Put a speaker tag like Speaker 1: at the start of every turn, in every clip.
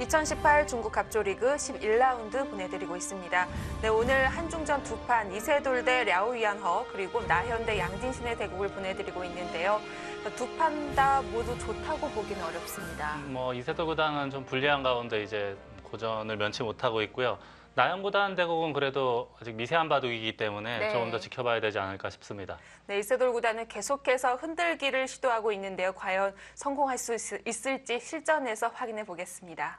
Speaker 1: 2018 중국 갑조리그 11라운드 보내드리고 있습니다. 네, 오늘 한중전 두 판 이세돌 대 랴오유안허 그리고 나현 대 양진신의 대국을 보내드리고 있는데요. 두 판 다 모두 좋다고 보기는 어렵습니다.
Speaker 2: 이세돌 구단은 좀 불리한 가운데 이제 고전을 면치 못하고 있고요. 나현 구단 대국은 그래도 아직 미세한 바둑이기 때문에
Speaker 1: 네.
Speaker 2: 조금 더 지켜봐야 되지 않을까 싶습니다.
Speaker 1: 네, 이세돌 구단은 계속해서 흔들기를 시도하고 있는데요. 과연 성공할 수 있을지 실전에서 확인해 보겠습니다.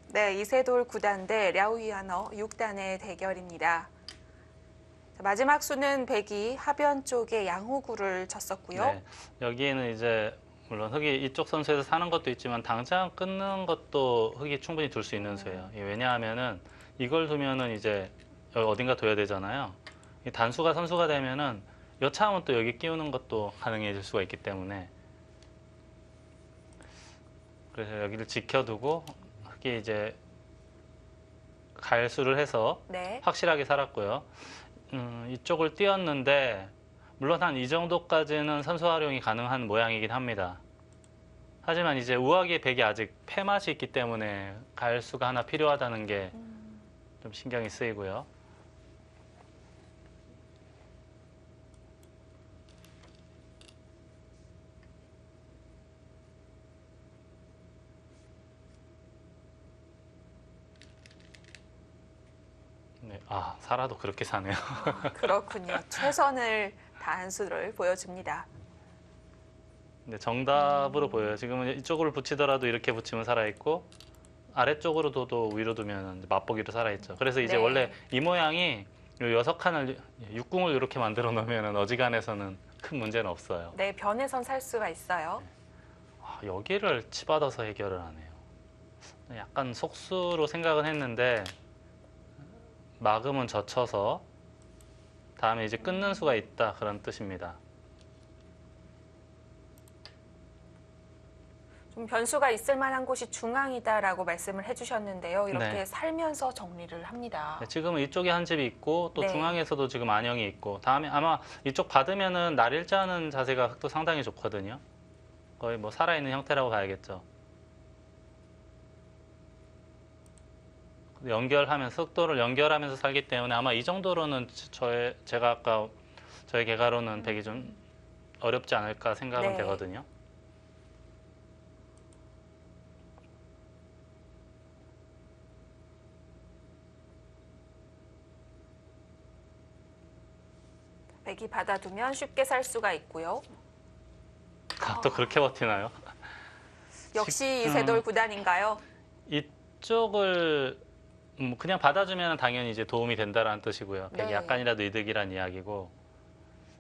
Speaker 1: 네, 이세돌 9단 대 랴오유안허 6단의 대결입니다. 마지막 수는 백이 하변 쪽에 양호구를 쳤었고요.
Speaker 2: 네, 여기에는 이제 물론 흑이 이쪽 선수에서 사는 것도 있지만 당장 끊는 것도 흑이 충분히 둘 수 있는 수예요. 왜냐하면은 이걸 두면은 이제 여기 어딘가 둬야 되잖아요. 이 단수가 선수가 되면은 여차하면 또 여기 끼우는 것도 가능해질 수가 있기 때문에 그래서 여기를 지켜두고 흑이 이제 가열수를 해서
Speaker 1: 네.
Speaker 2: 확실하게 살았고요. 이쪽을 띄었는데 물론 한 이 정도까지는 선수 활용이 가능한 모양이긴 합니다. 하지만 이제 우아기의 백이 아직 패맛이 있기 때문에 가열수가 하나 필요하다는 게 좀 신경이 쓰이고요. 네, 살아도 그렇게 사네요.
Speaker 1: 그렇군요. 최선을 다한 수를 보여줍니다.
Speaker 2: 네, 정답으로 보여요. 지금은 이쪽으로 붙이더라도 이렇게 붙이면 살아있고 아래쪽으로 둬도 위로 두면 맛보기로 살아있죠. 그래서 이제
Speaker 1: 네.
Speaker 2: 원래 이 모양이 요 6칸을 육궁을 이렇게 만들어 놓으면 어지간해서는 큰 문제는 없어요.
Speaker 1: 네, 변에선 살 수가 있어요.
Speaker 2: 여기를 치받아서 해결을 하네요. 약간 속수로 생각은 했는데 막으면 젖혀서 다음에 이제 끊는 수가 있다 그런 뜻입니다.
Speaker 1: 좀 변수가 있을 만한 곳이 중앙이다라고 말씀을 해주셨는데요. 이렇게
Speaker 2: 네.
Speaker 1: 살면서 정리를 합니다.
Speaker 2: 네, 지금은 이쪽에 한 집이 있고 또
Speaker 1: 네.
Speaker 2: 중앙에서도 지금 안형이 있고 다음에 아마 이쪽 받으면은 날일자는 자세가 흑도 상당히 좋거든요. 거의 뭐 살아있는 형태라고 봐야겠죠. 연결하면서 흑도를 연결하면서 살기 때문에 아마 이 정도로는 제가 아까 저의 개가로는 백이 좀 어렵지 않을까 생각은
Speaker 1: 네.
Speaker 2: 되거든요.
Speaker 1: 백이 받아두면 쉽게 살 수가 있고요.
Speaker 2: 또 그렇게 버티나요?
Speaker 1: 역시 이세돌 9단인가요?
Speaker 2: 이쪽을 그냥 받아주면 당연히 이제 도움이 된다라는 뜻이고요. 백이
Speaker 1: 네.
Speaker 2: 약간이라도 이득이란 이야기고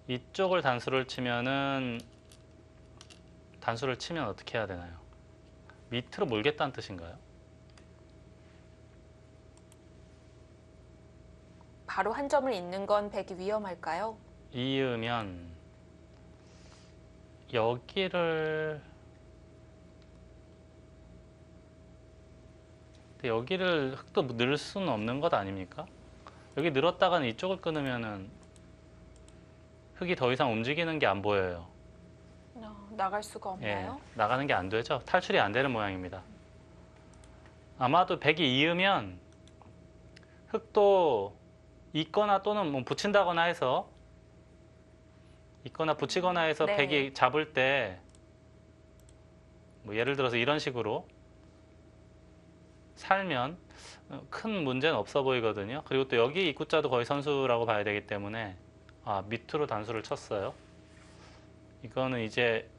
Speaker 2: 이쪽을 단수를 치면은 단수를 치면 어떻게 해야 되나요? 밑으로 몰겠다는 뜻인가요?
Speaker 1: 바로 한 점을 잇는 건 백이 위험할까요?
Speaker 2: 이으면 여기를 흑도 늘 수는 없는 것 아닙니까? 여기 늘었다가는 이쪽을 끊으면은 흑이 더 이상 움직이는 게 안 보여요.
Speaker 1: 나갈 수가 없나요?
Speaker 2: 예, 나가는 게 안 되죠. 탈출이 안 되는 모양입니다. 아마도 백이 이으면 흑도 있거나 또는 뭐 붙인다거나 해서 있거나 붙이거나 해서
Speaker 1: 네.
Speaker 2: 백이 잡을 때 뭐 예를 들어서 이런 식으로 살면 큰 문제는 없어 보이거든요. 그리고 또 여기 입구자도 거의 선수라고 봐야 되기 때문에 밑으로 단수를 쳤어요. 이거는 이제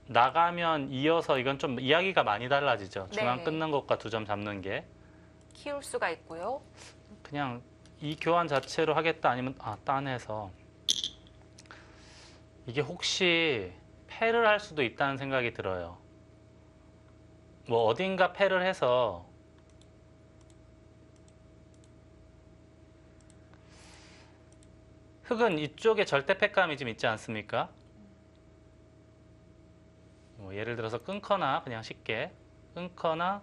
Speaker 2: 나가면 이어서 이건 좀 이야기가 많이 달라지죠. 중앙
Speaker 1: 네.
Speaker 2: 끊는 것과 두 점 잡는 게
Speaker 1: 키울 수가 있고요.
Speaker 2: 그냥 이 교환 자체로 하겠다 아니면 딴해서 이게 혹시 패를 할 수도 있다는 생각이 들어요. 뭐 어딘가 패를 해서 흑은 이쪽에 절대 패감이 좀 있지 않습니까? 뭐 예를 들어서 끊거나 그냥 쉽게 끊거나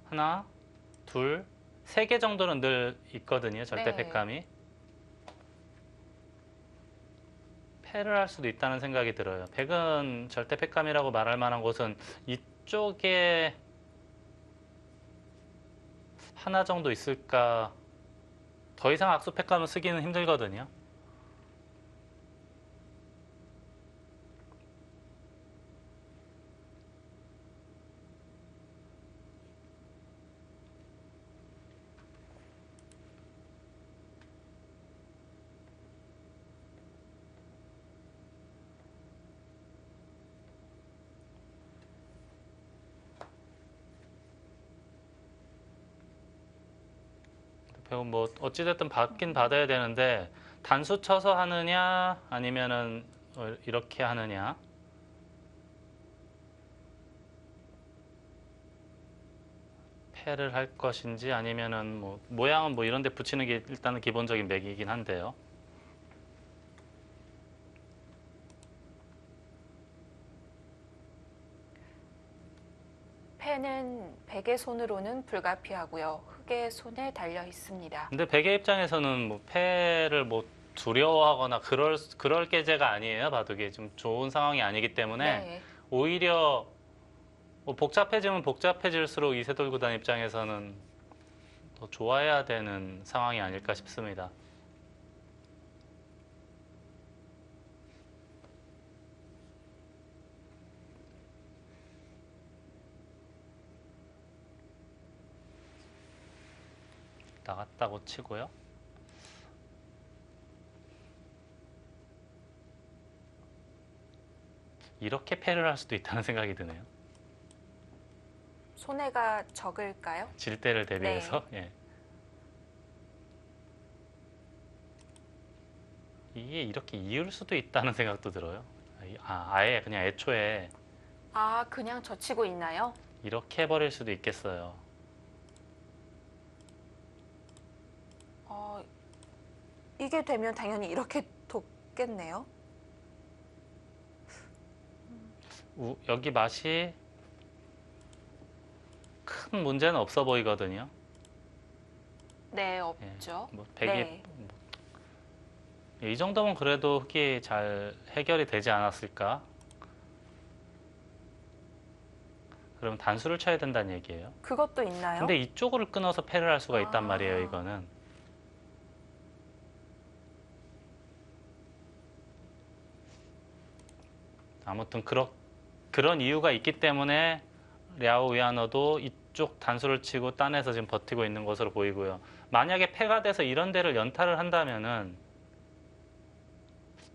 Speaker 2: 하나, 둘, 3개 정도는 늘 있거든요. 절대
Speaker 1: 네.
Speaker 2: 패감이. 패를 할 수도 있다는 생각이 들어요. 백은 절대 패감이라고 말할 만한 곳은 이쪽에 하나 정도 있을까. 더 이상 악수 패감은 쓰기는 힘들거든요. 배우 뭐 어찌됐든 받긴 받아야 되는데 단수 쳐서 하느냐 아니면은 이렇게 하느냐. 패를 할 것인지 아니면은 뭐 모양은 뭐 이런 데 붙이는 게 일단은 기본적인 맥이긴 한데요.
Speaker 1: 패는 백의 손으로는 불가피하고요. 흑의 손에 달려 있습니다.
Speaker 2: 근데 백의 입장에서는 뭐 패를 뭐 두려워하거나 그럴 계제가 아니에요. 바둑이 좀 좋은 상황이 아니기 때문에
Speaker 1: 네.
Speaker 2: 오히려 뭐 복잡해지면 복잡해질수록 이세돌 구단 입장에서는 더 좋아해야 되는 상황이 아닐까 싶습니다. 나갔다고 치고요. 이렇게 패를 할 수도 있다는 생각이 드네요.
Speaker 1: 손해가 적을까요?
Speaker 2: 질 때를 대비해서. 예. 이게 이렇게 이을 수도 있다는 생각도 들어요. 아예 그냥 애초에
Speaker 1: 아, 그냥 젖히고 있나요?
Speaker 2: 이렇게 해버릴 수도 있겠어요.
Speaker 1: 이게 되면 당연히 이렇게 돋겠네요.
Speaker 2: 여기 맛이 큰 문제는 없어 보이거든요.
Speaker 1: 네,
Speaker 2: 예.
Speaker 1: 없죠.
Speaker 2: 뭐 백이
Speaker 1: 네.
Speaker 2: 이 정도면 그래도 흑이 잘 해결이 되지 않았을까? 그럼 단수를 쳐야 된다는 얘기예요.
Speaker 1: 그것도 있나요?
Speaker 2: 근데 이쪽으로 끊어서 패를 할 수가 있단 말이에요, 이거는. 아무튼 그런 이유가 있기 때문에 랴오 위안어도 이쪽 단수를 치고 딴에서 지금 버티고 있는 것으로 보이고요. 만약에 패가 돼서 이런 데를 연타를 한다면은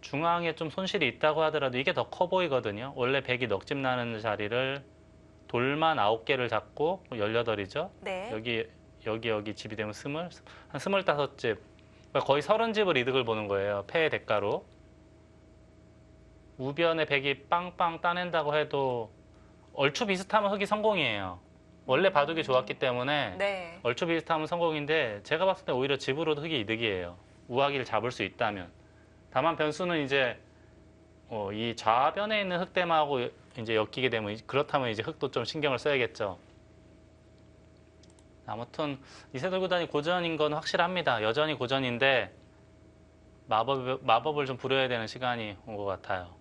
Speaker 2: 중앙에 좀 손실이 있다고 하더라도 이게 더 커 보이거든요. 원래 백이 넉집 나는 자리를 돌만 9개를 잡고 18이죠.
Speaker 1: 네.
Speaker 2: 여기 집이 되면 한 25집. 그러니까 거의 30집을 이득을 보는 거예요. 패의 대가로. 우변에 백이 빵빵 따낸다고 해도 얼추 비슷하면 흑이 성공이에요. 원래 바둑이 좋았기 때문에
Speaker 1: 네.
Speaker 2: 얼추 비슷하면 성공인데 제가 봤을 때 오히려 집으로도 흑이 이득이에요. 우아기를 잡을 수 있다면. 다만 변수는 이제 이 좌변에 있는 흑대마하고 이제 엮이게 되면 그렇다면 이제 흑도 좀 신경을 써야겠죠. 아무튼 이세돌 구단이 고전인 건 확실합니다. 여전히 고전인데 마법을 좀 부려야 되는 시간이 온 것 같아요.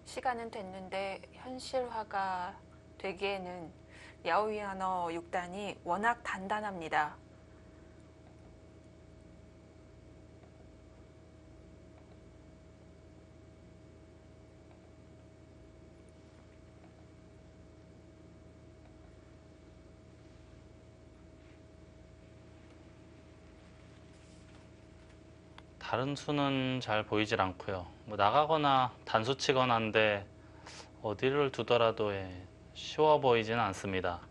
Speaker 1: 시간은 됐는데 현실화가 되기에는 야오이아너 6단이 워낙 단단합니다.
Speaker 2: 다른 수는 잘 보이질 않고요. 뭐 나가거나 단수 치거나 한데 어디를 두더라도 쉬워 보이지는 않습니다.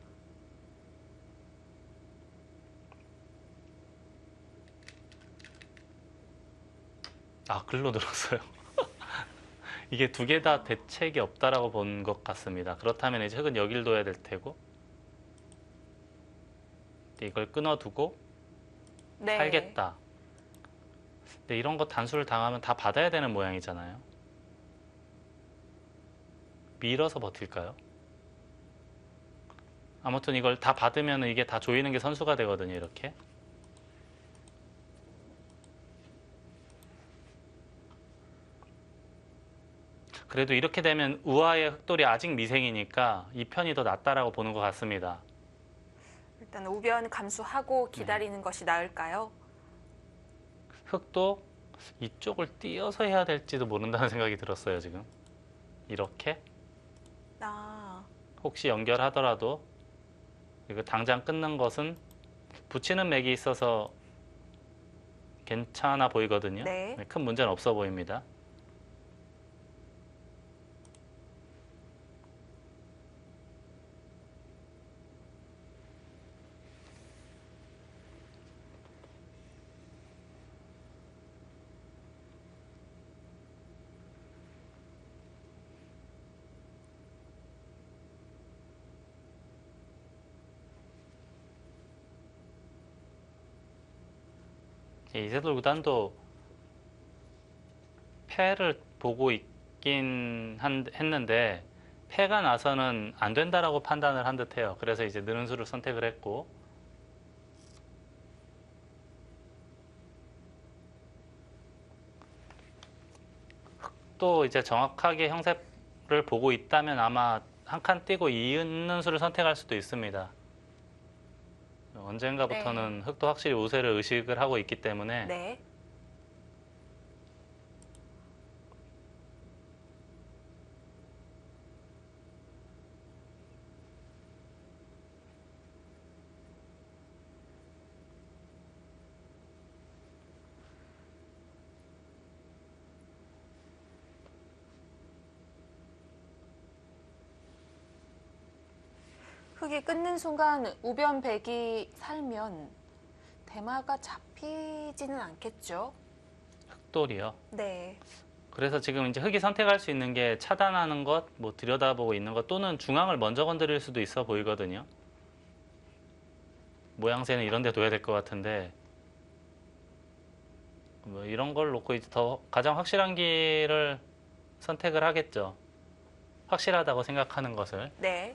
Speaker 2: 글로 늘었어요. 이게 두 개 다 대책이 없다라고 본 것 같습니다. 그렇다면 이제 흑은 여길 둬야 될 테고 이걸 끊어두고
Speaker 1: 네.
Speaker 2: 살겠다. 근데 이런 거 단수를 당하면 다 받아야 되는 모양이잖아요. 밀어서 버틸까요? 아무튼 이걸 다 받으면 이게 다 조이는 게 선수가 되거든요, 이렇게. 그래도 이렇게 되면 우아의 흑돌이 아직 미생이니까 이 편이 더 낫다라고 보는 것 같습니다.
Speaker 1: 일단 우변 감수하고 기다리는 것이 나을까요?
Speaker 2: 흑도 이쪽을 띄어서 해야 될지도 모른다는 생각이 들었어요, 지금. 이렇게
Speaker 1: 아,
Speaker 2: 혹시 연결하더라도 이거 당장 끊는 것은 붙이는 맥이 있어서 괜찮아 보이거든요.
Speaker 1: 네.
Speaker 2: 큰 문제는 없어 보입니다. 이세돌 구단도 패를 보고 있긴 했는데 패가 나서는 안 된다라고 판단을 한 듯해요. 그래서 이제 느는 수를 선택을 했고 또 이제 정확하게 형세를 보고 있다면 아마 한 칸 띄고 이은 수를 선택할 수도 있습니다. 언젠가부터는 흑도 확실히 우세를 의식을 하고 있기 때문에
Speaker 1: 네. 흑이 끊는 순간 우변 백이 살면 대마가 잡히지는 않겠죠?
Speaker 2: 흑돌이요.
Speaker 1: 네.
Speaker 2: 그래서 지금 이제 흑이 선택할 수 있는 게 차단하는 것, 뭐 들여다보고 있는 것 또는 중앙을 먼저 건드릴 수도 있어 보이거든요. 모양새는 이런 데 둬야 될 것 같은데 뭐 이런 걸 놓고 이제 더 가장 확실한 길을 선택을 하겠죠. 확실하다고 생각하는 것을.
Speaker 1: 네.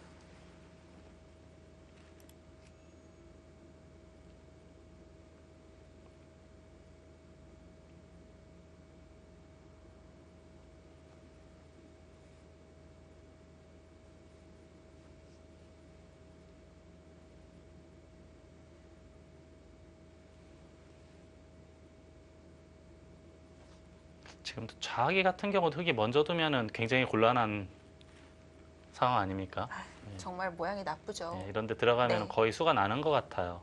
Speaker 2: 지금도 좌하기 같은 경우도 흑이 먼저 두면은 굉장히 곤란한 상황 아닙니까?
Speaker 1: 정말 모양이 나쁘죠.
Speaker 2: 네, 이런 데 들어가면
Speaker 1: 네.
Speaker 2: 거의 수가 나는 것 같아요.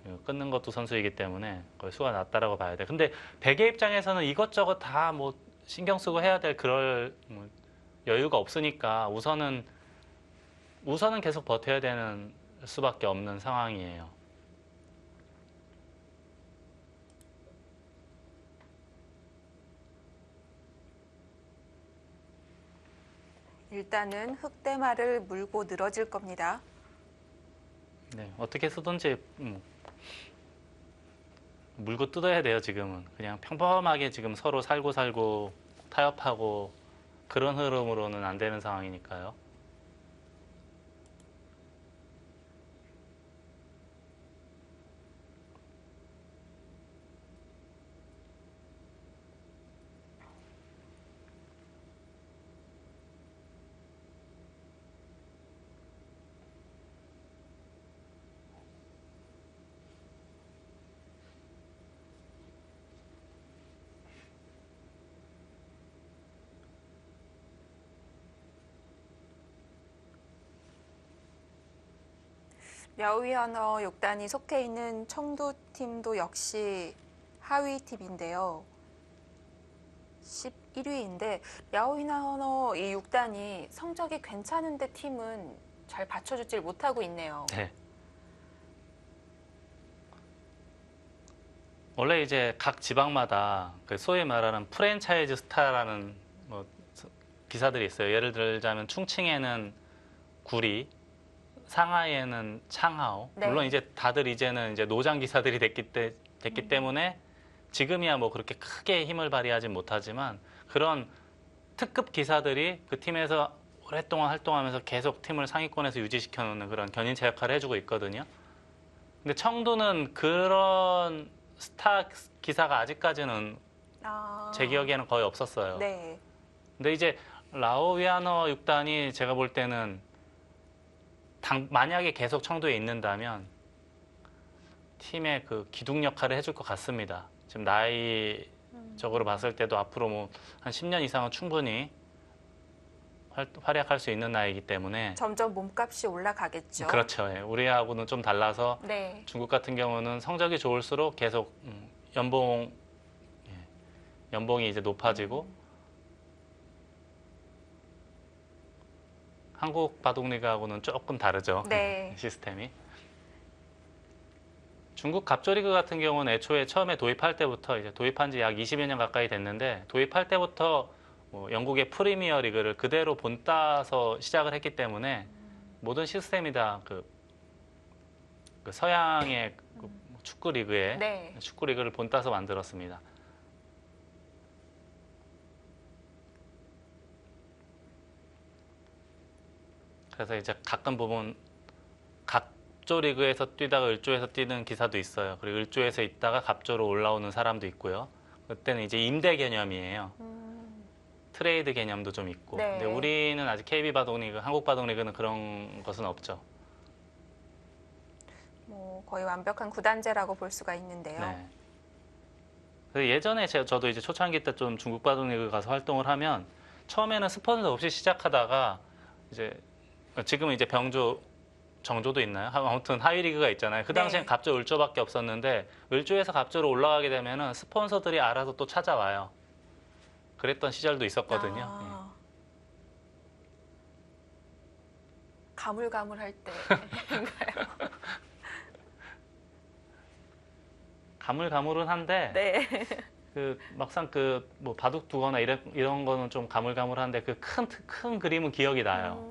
Speaker 2: 이거 끊는 것도 선수이기 때문에 거의 수가 났다라고 봐야 돼. 근데 백의 입장에서는 이것저것 다 뭐 신경 쓰고 해야 될 그럴 뭐 여유가 없으니까 우선은 계속 버텨야 되는 수밖에 없는 상황이에요.
Speaker 1: 일단은 흑대마를 물고 늘어질 겁니다.
Speaker 2: 네, 어떻게 쓰든지 물고 뜯어야 돼요, 지금은. 그냥 평범하게 지금 서로 살고 타협하고 그런 흐름으로는 안 되는 상황이니까요.
Speaker 1: 야오이하너 6단이 속해 있는 청도팀도 역시 하위 팀인데요. 11위인데 야오이하너 이 6단이 성적이 괜찮은데 팀은 잘 받쳐주질 못하고 있네요.
Speaker 2: 네. 원래 이제 각 지방마다 그 소위 말하는 프랜차이즈 스타라는 뭐 기사들이 있어요. 예를 들자면 충칭에는 구리, 상하이에는 창하오.
Speaker 1: 네.
Speaker 2: 물론 이제 다들 이제는 이제 노장 기사들이 됐기 때문에 지금이야 뭐 그렇게 크게 힘을 발휘하진 못하지만 그런 특급 기사들이 그 팀에서 오랫동안 활동하면서 계속 팀을 상위권에서 유지시켜 놓는 그런 견인차 역할을 해주고 있거든요. 근데 청도는 그런 스타 기사가 아직까지는 제 기억에는 거의 없었어요.
Speaker 1: 네.
Speaker 2: 근데 이제 라오위아너 6단이 제가 볼 때는 만약에 계속 청도에 있는다면 팀의 그 기둥 역할을 해줄 것 같습니다. 지금 나이적으로 봤을 때도 앞으로 뭐 한 10년 이상은 충분히 활약할 수 있는 나이이기 때문에
Speaker 1: 점점 몸값이 올라가겠죠.
Speaker 2: 그렇죠. 예. 우리하고는 좀 달라서
Speaker 1: 네.
Speaker 2: 중국 같은 경우는 성적이 좋을수록 계속 연봉이 이제 높아지고 한국 바둑리그하고는 조금 다르죠.
Speaker 1: 네.
Speaker 2: 시스템이. 중국 갑조리그 같은 경우는 애초에 처음에 도입할 때부터 이제 도입한 지 약 20여 년 가까이 됐는데 도입할 때부터 뭐 영국의 프리미어 리그를 그대로 본따서 시작을 했기 때문에 모든 시스템이 다 그 서양의 그 축구 리그에
Speaker 1: 네.
Speaker 2: 축구 리그를 본따서 만들었습니다. 그래서 이제 가끔 보면 갑조 리그에서 뛰다가 을조에서 뛰는 기사도 있어요. 그리고 을조에서 있다가 갑조로 올라오는 사람도 있고요. 그때는 이제 임대 개념이에요. 트레이드 개념도 좀 있고.
Speaker 1: 네.
Speaker 2: 근데 우리는 아직 KB 바둑리그, 한국 바둑리그는 그런 것은 없죠.
Speaker 1: 뭐 거의 완벽한 구단제라고 볼 수가 있는데요.
Speaker 2: 네. 그래서 예전에 저도 이제 초창기 때 좀 중국 바둑리그 가서 활동을 하면 처음에는 스폰서 없이 시작하다가 이제 지금은 이제 병조, 정조도 있나요? 아무튼 하위 리그가 있잖아요. 그 당시엔
Speaker 1: 네.
Speaker 2: 갑조, 을조밖에 없었는데 을조에서 갑조로 올라가게 되면은 스폰서들이 알아서 또 찾아와요. 그랬던 시절도 있었거든요.
Speaker 1: 아, 가물가물할 때.
Speaker 2: 가물가물은 한데
Speaker 1: 네.
Speaker 2: 그 막상 그 뭐 바둑 두거나 이런 거는 좀 가물가물한데 그 큰 그림은 기억이 나요.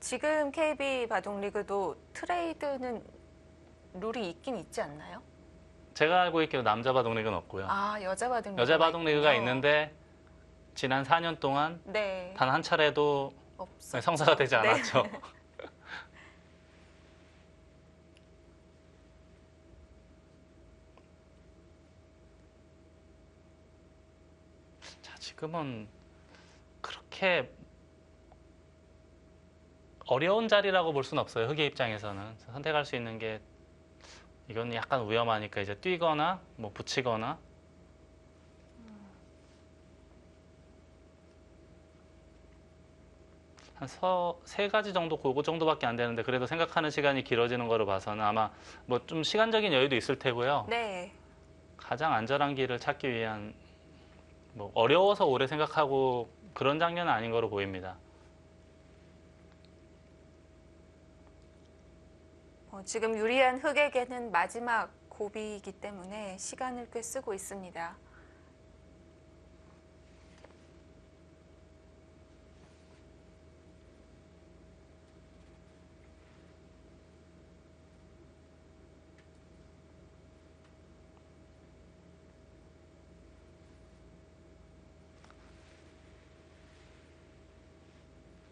Speaker 1: 지금 KB 바둑리그도 트레이드는 룰이 있긴 있지 않나요?
Speaker 2: 제가 알고 있기로 남자 바둑리그는 없고요.
Speaker 1: 아, 여자 바둑리그.
Speaker 2: 여자 바둑리그가 있는데 지난 4년 동안
Speaker 1: 네.
Speaker 2: 단 한 차례도
Speaker 1: 없었죠.
Speaker 2: 성사가 되지
Speaker 1: 네.
Speaker 2: 않았죠. 자, 지금은 그렇게 어려운 자리라고 볼 수는 없어요. 흑의 입장에서는 선택할 수 있는 게 이건 약간 위험하니까 이제 뛰거나 뭐 붙이거나 한 세 가지 정도 그거 정도밖에 안 되는데 그래도 생각하는 시간이 길어지는 거로 봐서는 아마 뭐 좀 시간적인 여유도 있을 테고요.
Speaker 1: 네.
Speaker 2: 가장 안전한 길을 찾기 위한 뭐 어려워서 오래 생각하고 그런 장면은 아닌 거로 보입니다.
Speaker 1: 지금 유리한 흑에게는 마지막 고비이기 때문에 시간을 꽤 쓰고 있습니다.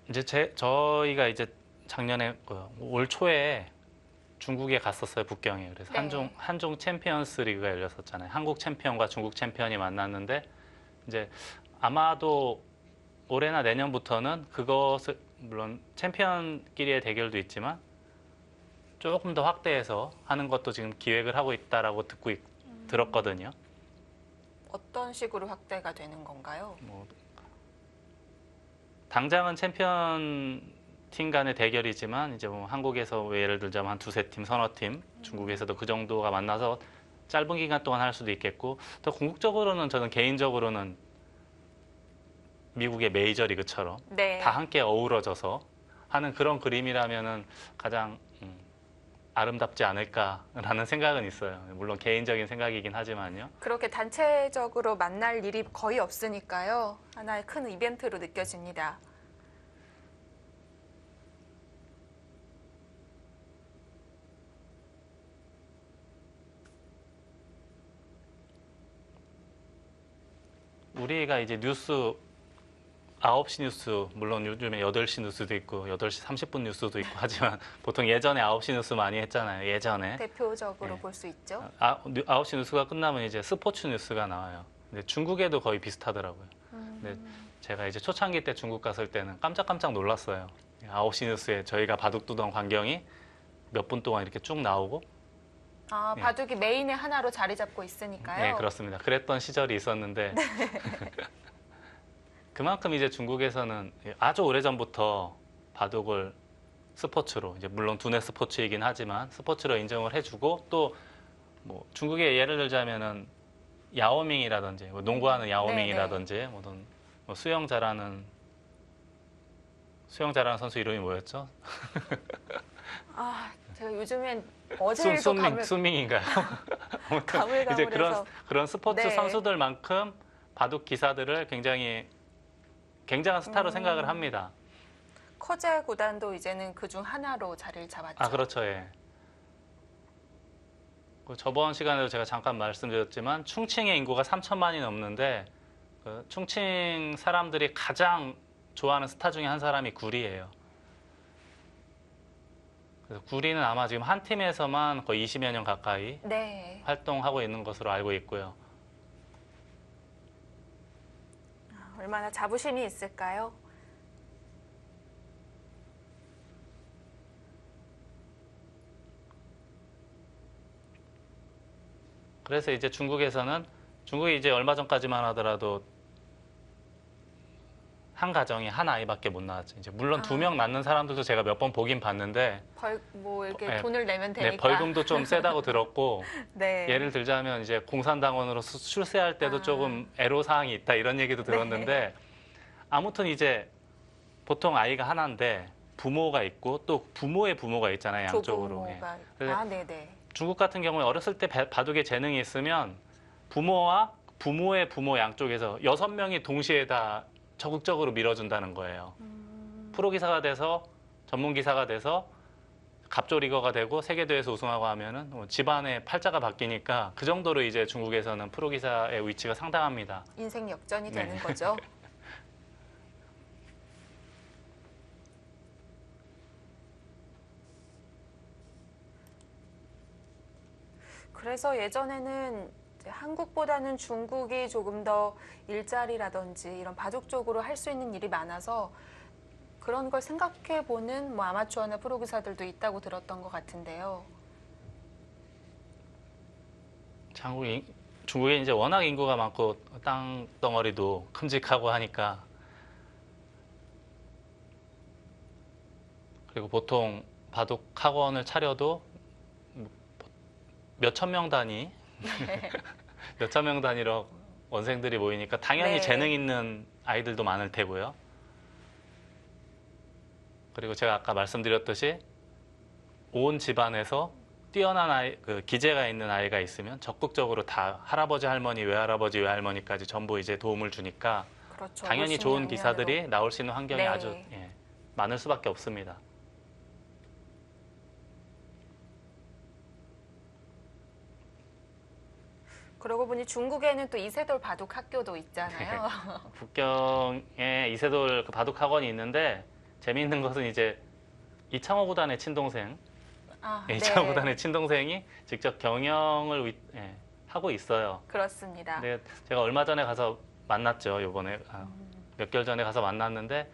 Speaker 2: 이제 저희가 이제 작년에 올 초에 중국에 갔었어요, 북경에. 그래서
Speaker 1: 네.
Speaker 2: 한중 챔피언스 리그가 열렸었잖아요. 한국 챔피언과 중국 챔피언이 만났는데 이제 아마도 올해나 내년부터는 그것을 물론 챔피언끼리의 대결도 있지만 조금 더 확대해서 하는 것도 지금 기획을 하고 있다라고 들었거든요.
Speaker 1: 어떤 식으로 확대가 되는 건가요?
Speaker 2: 뭐 당장은 챔피언 팀 간의 대결이지만 이제 뭐 한국에서 예를 들자면 한 두세 팀, 서너 팀, 중국에서도 그 정도가 만나서 짧은 기간 동안 할 수도 있겠고 더 궁극적으로는 저는 개인적으로는 미국의 메이저 리그처럼
Speaker 1: 네.
Speaker 2: 다 함께 어우러져서 하는 그런 그림이라면은 가장 아름답지 않을까라는 생각은 있어요. 물론 개인적인 생각이긴 하지만요.
Speaker 1: 그렇게 단체적으로 만날 일이 거의 없으니까요. 하나의 큰 이벤트로 느껴집니다.
Speaker 2: 우리가 이제 뉴스 9시 뉴스, 물론 요즘에 8시 뉴스도 있고 8시 30분 뉴스도 있고 하지만 보통 예전에 9시 뉴스 많이 했잖아요. 예전에.
Speaker 1: 대표적으로
Speaker 2: 네.
Speaker 1: 볼 수 있죠.
Speaker 2: 9시 뉴스가 끝나면 이제 스포츠 뉴스가 나와요. 근데 중국에도 거의 비슷하더라고요. 근데 제가 이제 초창기 때 중국 갔을 때는 깜짝깜짝 놀랐어요. 9시 뉴스에 저희가 바둑 두던 광경이 몇 분 동안 이렇게 쭉 나오고.
Speaker 1: 아,
Speaker 2: 네.
Speaker 1: 바둑이 메인의 하나로 자리 잡고 있으니까요.
Speaker 2: 네, 그렇습니다. 그랬던 시절이 있었는데 그만큼 이제 중국에서는 아주 오래전부터 바둑을 스포츠로, 이제 물론 두뇌 스포츠이긴 하지만 스포츠로 인정을 해주고, 또 뭐 중국의 예를 들자면은 야오밍이라든지 뭐 농구하는 야오밍이라든지 뭐 수영 잘하는 선수 이름이 뭐였죠?
Speaker 1: 아, 제가 요즘엔 어제도
Speaker 2: 수밍인가요? 아무튼 이제
Speaker 1: 가물가물해서.
Speaker 2: 그런 스포츠
Speaker 1: 네.
Speaker 2: 선수들만큼 바둑 기사들을 굉장히 굉장한 스타로 생각을 합니다.
Speaker 1: 커제 구단도 이제는 그중 하나로 자리를 잡았죠.
Speaker 2: 아, 그렇죠. 예. 그 저번 시간에도 제가 잠깐 말씀드렸지만 충칭의 인구가 3천만이 넘는데 그 충칭 사람들이 가장 좋아하는 스타 중에 한 사람이 구리예요. 그래서 구리는 아마 지금 한 팀에서만 거의 20여 년 가까이
Speaker 1: 네.
Speaker 2: 활동하고 있는 것으로 알고 있고요.
Speaker 1: 얼마나 자부심이 있을까요?
Speaker 2: 그래서 이제 중국이 이제 얼마 전까지만 하더라도 한 가정이 한 아이밖에 못 낳았죠. 이제 물론 2명 낳는 사람들도 제가 몇 번 보긴 봤는데
Speaker 1: 뭐 이렇게
Speaker 2: 네,
Speaker 1: 돈을 내면 되니까.
Speaker 2: 네, 벌금도 좀 세다고 들었고
Speaker 1: 네.
Speaker 2: 예를 들자면 이제 공산당원으로 출세할 때도 조금 애로사항이 있다 이런 얘기도 들었는데 아무튼 이제 보통 아이가 하나인데 부모가 있고 또 부모의 부모가 있잖아요, 양쪽으로. 예.
Speaker 1: 조부모가.
Speaker 2: 그래서
Speaker 1: 아, 네네.
Speaker 2: 중국 같은 경우에 어렸을 때 바둑에 재능이 있으면 부모와 부모의 부모 양쪽에서 6명이 동시에 다 적극적으로 밀어준다는 거예요. 프로 기사가 돼서 전문 기사가 돼서 갑조리거가 되고 세계대회에서 우승하고 하면은 뭐 집안의 팔자가 바뀌니까 그 정도로 이제 중국에서는 프로 기사의 위치가 상당합니다.
Speaker 1: 인생 역전이
Speaker 2: 네.
Speaker 1: 되는 거죠. 그래서 예전에는 이제 한국보다는 중국이 조금 더 일자리라든지 이런 바둑 쪽으로 할 수 있는 일이 많아서 그런 걸 생각해 보는 뭐 아마추어나 프로 기사들도 있다고 들었던 것 같은데요.
Speaker 2: 중국에 이제 워낙 인구가 많고 땅 덩어리도 큼직하고 하니까 그리고 보통 바둑 학원을 차려도 몇천 명 단위 몇천 명 단위로 원생들이 모이니까 당연히
Speaker 1: 네.
Speaker 2: 재능 있는 아이들도 많을 테고요. 그리고 제가 아까 말씀드렸듯이 온 집안에서 뛰어난 그 기재가 있는 아이가 있으면 적극적으로 다 할아버지, 할머니, 외할아버지, 외할머니까지 전부 이제 도움을 주니까
Speaker 1: 그렇죠.
Speaker 2: 당연히
Speaker 1: 물씬
Speaker 2: 좋은
Speaker 1: 양면으로.
Speaker 2: 기사들이 나올 수 있는 환경이
Speaker 1: 네.
Speaker 2: 아주 많을 수밖에 없습니다.
Speaker 1: 그러고 보니 중국에는 또 이세돌 바둑 학교도 있잖아요.
Speaker 2: 북경에 이세돌 그 바둑 학원이 있는데 재미있는 것은 이제 이창호 구단의 친동생,
Speaker 1: 아,
Speaker 2: 이창호
Speaker 1: 네.
Speaker 2: 구단의 친동생이 직접 경영을 하고 있어요.
Speaker 1: 그렇습니다.
Speaker 2: 근데 제가 얼마 전에 가서 만났죠. 요번에 몇 개월 전에 가서 만났는데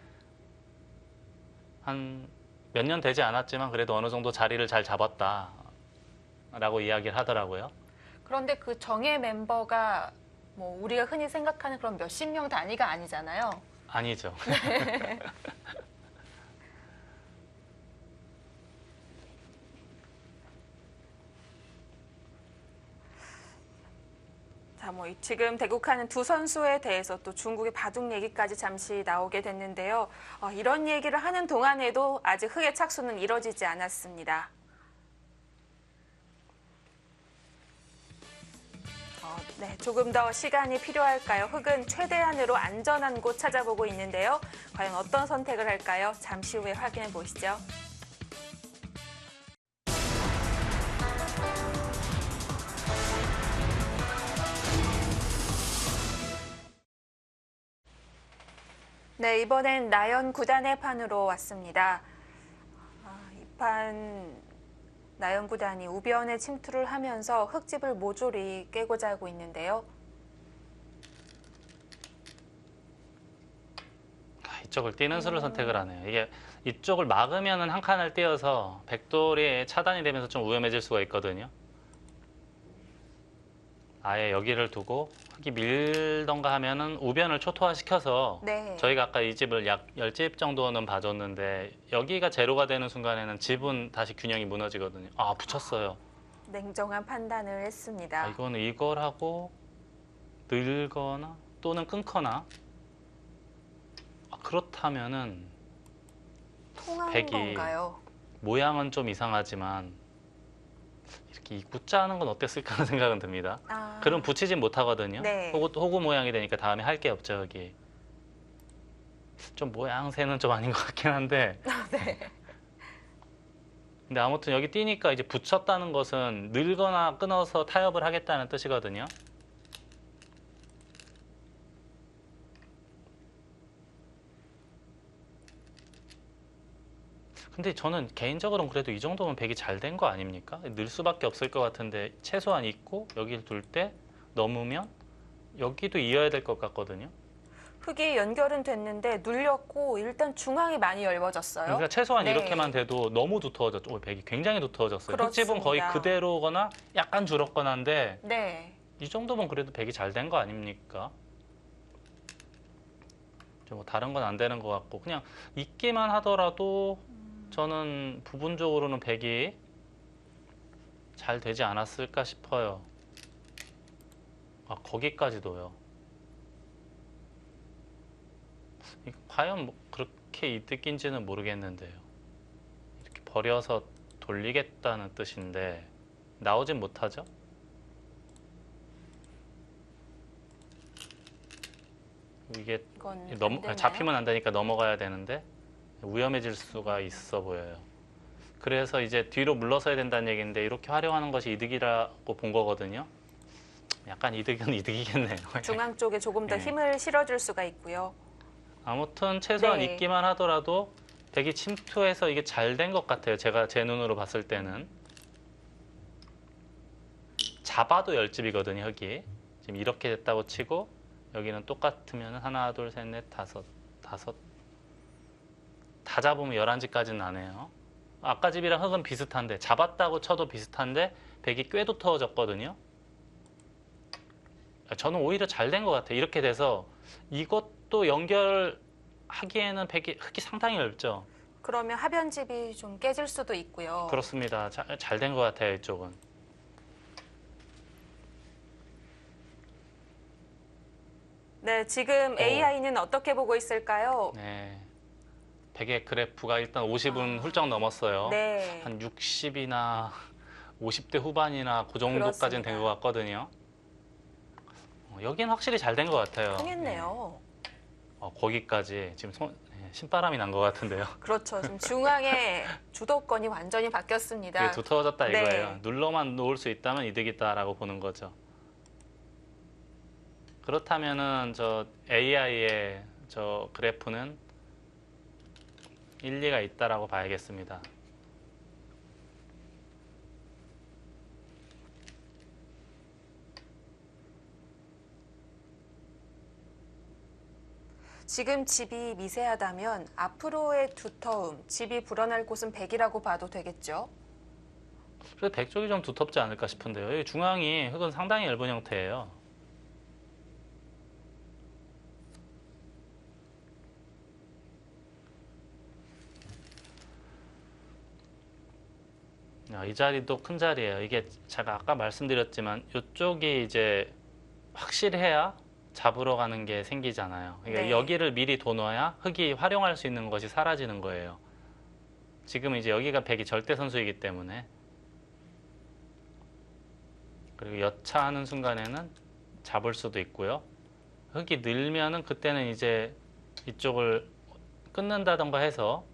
Speaker 2: 한 몇 년 되지 않았지만 그래도 어느 정도 자리를 잘 잡았다라고 이야기를 하더라고요.
Speaker 1: 그런데 그 정예 멤버가 뭐 우리가 흔히 생각하는 그런 몇십 명 단위가 아니잖아요.
Speaker 2: 아니죠.
Speaker 1: 자, 뭐 지금 대국하는 두 선수에 대해서 또 중국의 바둑 얘기까지 잠시 나오게 됐는데요. 이런 얘기를 하는 동안에도 아직 흑의 착수는 이뤄지지 않았습니다. 네, 조금 더 시간이 필요할까요? 흑은 최대한으로 안전한 곳 찾아보고 있는데요. 과연 어떤 선택을 할까요? 잠시 후에 확인해 보시죠. 네, 이번엔 나연 9단의 판으로 왔습니다. 이 판 나연 9단이 우변에 침투를 하면서 흙집을 모조리 깨고자 하고 있는데요.
Speaker 2: 이쪽을 띄는 수를 선택을 하네요. 이게 이쪽을 막으면은 한 칸을 띄어서 백돌이 차단이 되면서 좀 위험해질 수가 있거든요. 아예 여기를 두고 흙이 밀던가 하면은 우변을 초토화시켜서
Speaker 1: 네.
Speaker 2: 저희가 아까 이 집을 약 10집 정도는 봐줬는데 여기가 제로가 되는 순간에는 집은 다시 균형이 무너지거든요. 아, 붙였어요.
Speaker 1: 냉정한 판단을 했습니다.
Speaker 2: 이거는 이걸 하고 늘거나 또는 끊거나 그렇다면은
Speaker 1: 통한
Speaker 2: 백이
Speaker 1: 건가요?
Speaker 2: 모양은 좀 이상하지만 이렇게 입구자 하는 건 어땠을까 하는 생각은 듭니다. 그럼 붙이진 못하거든요.
Speaker 1: 네.
Speaker 2: 호구 모양이 되니까 다음에 할 게 없죠, 여기. 좀 모양새는 좀 아닌 것 같긴 한데.
Speaker 1: 네.
Speaker 2: 근데 아무튼 여기 띄니까 이제 붙였다는 것은 늘거나 끊어서 타협을 하겠다는 뜻이거든요. 근데 저는 개인적으로는 그래도 이 정도면 백이 잘 된 거 아닙니까? 늘 수밖에 없을 것 같은데 최소한 있고 여기를 둘 때 넘으면 여기도 이어야 될 것 같거든요.
Speaker 1: 흙이 연결은 됐는데 눌렸고 일단 중앙이 많이 얇아졌어요.
Speaker 2: 그러니까 최소한
Speaker 1: 네.
Speaker 2: 이렇게만 돼도 너무 두터워졌죠. 백이 굉장히 두터워졌어요.
Speaker 1: 그렇습니다.
Speaker 2: 흙집은 거의 그대로거나 약간 줄었거나 한데
Speaker 1: 네.
Speaker 2: 이 정도면 그래도 백이 잘 된 거 아닙니까? 뭐 다른 건 안 되는 것 같고 그냥 있기만 하더라도 저는 부분적으로는 백이 잘 되지 않았을까 싶어요. 거기까지도요. 과연 뭐 그렇게 이득인지는 모르겠는데요. 이렇게 버려서 돌리겠다는 뜻인데 나오진 못하죠? 이게 잡히면 안 되니까 넘어가야 되는데 위험해질 수가 있어 보여요. 그래서 이제 뒤로 물러서야 된다는 얘기인데 이렇게 활용하는 것이 이득이라고 본 거거든요. 약간 이득은 이득이겠네요.
Speaker 1: 중앙 쪽에 조금 더
Speaker 2: 네.
Speaker 1: 힘을 실어줄 수가 있고요.
Speaker 2: 아무튼 최소한
Speaker 1: 네.
Speaker 2: 있기만 하더라도 백이 침투해서 이게 잘 된 것 같아요. 제가 제 눈으로 봤을 때는. 잡아도 10집이거든요, 흙이. 지금 이렇게 됐다고 치고 여기는 똑같으면 하나, 둘, 셋, 넷, 다섯 다 잡으면 11집까지는 나네요. 아까 집이랑 흙은 비슷한데 잡았다고 쳐도 비슷한데 백이 꽤 두터워졌거든요. 저는 오히려 잘 된 것 같아요. 이렇게 돼서 이것도 연결하기에는 흙이 상당히 넓죠.
Speaker 1: 그러면 하변집이 좀 깨질 수도 있고요.
Speaker 2: 그렇습니다. 잘 된 것 같아요, 이쪽은.
Speaker 1: 네, 지금 AI는 어떻게 보고 있을까요?
Speaker 2: 네. 백의 그래프가 일단 50은 훌쩍 넘었어요.
Speaker 1: 네.
Speaker 2: 한 60이나 50대 후반이나 그 정도까지는 된 것 같거든요. 여기는 확실히 잘 된 것 같아요.
Speaker 1: 통했네요.
Speaker 2: 거기까지 지금 신바람이 난 것 같은데요.
Speaker 1: 그렇죠. 지금 중앙에 주도권이 완전히 바뀌었습니다.
Speaker 2: 이게 두터워졌다
Speaker 1: 네.
Speaker 2: 이거예요. 눌러만 놓을 수 있다면 이득이다라고 보는 거죠. 그렇다면은 저 AI의 저 그래프는 일리가 있다라고 봐야겠습니다.
Speaker 1: 지금 집이 미세하다면 앞으로의 두터움, 집이 불어날 곳은 100이라고 봐도 되겠죠?
Speaker 2: 그래서 백 쪽이 좀 두텁지 않을까 싶은데요. 여기 중앙이 흙은 상당히 얇은 형태예요. 이 자리도 큰 자리예요. 이게 제가 아까 말씀드렸지만 이쪽이 이제 확실해야 잡으러 가는 게 생기잖아요. 그러니까
Speaker 1: 네.
Speaker 2: 여기를 미리 둬놔야 흙이 활용할 수 있는 것이 사라지는 거예요. 지금 이제 여기가 백이 절대 선수이기 때문에 그리고 여차하는 순간에는 잡을 수도 있고요. 흙이 늘면은 그때는 이제 이쪽을 끊는다던가 해서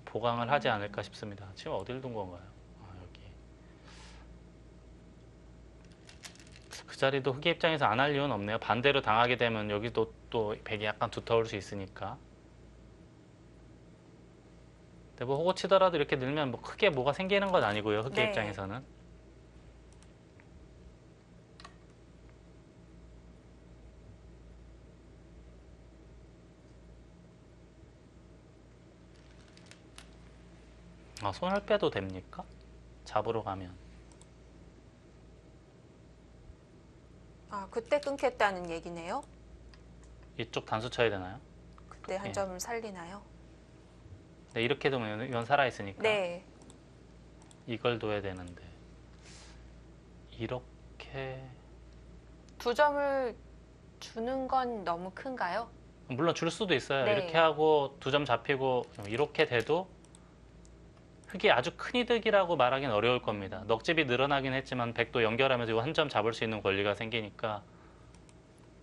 Speaker 2: 보강을 하지 않을까 싶습니다. 지금 어디를 둔 건가요? 여기. 그 자리도 흙의 입장에서 안 할 이유는 없네요. 반대로 당하게 되면 여기도 또 백이 약간 두터울 수 있으니까. 근데 뭐 호구 치더라도 이렇게 늘면 뭐 크게 뭐가 생기는 건 아니고요. 흑기
Speaker 1: 네.
Speaker 2: 입장에서는. 아, 손을 빼도 됩니까? 잡으러 가면.
Speaker 1: 아, 그때 끊겠다는 얘기네요.
Speaker 2: 이쪽 단수 쳐야 되나요?
Speaker 1: 그때 한
Speaker 2: 예.
Speaker 1: 점을 살리나요?
Speaker 2: 네, 이렇게 두면 이건 살아있으니까.
Speaker 1: 네.
Speaker 2: 이걸 둬야 되는데. 이렇게.
Speaker 1: 두 점을 주는 건 너무 큰가요?
Speaker 2: 물론 줄 수도 있어요.
Speaker 1: 네.
Speaker 2: 이렇게 하고 두 점 잡히고 이렇게 돼도 흑이 아주 큰 이득이라고 말하기는 어려울 겁니다. 넉집이 늘어나긴 했지만 백도 연결하면서 이 한 점 잡을 수 있는 권리가 생기니까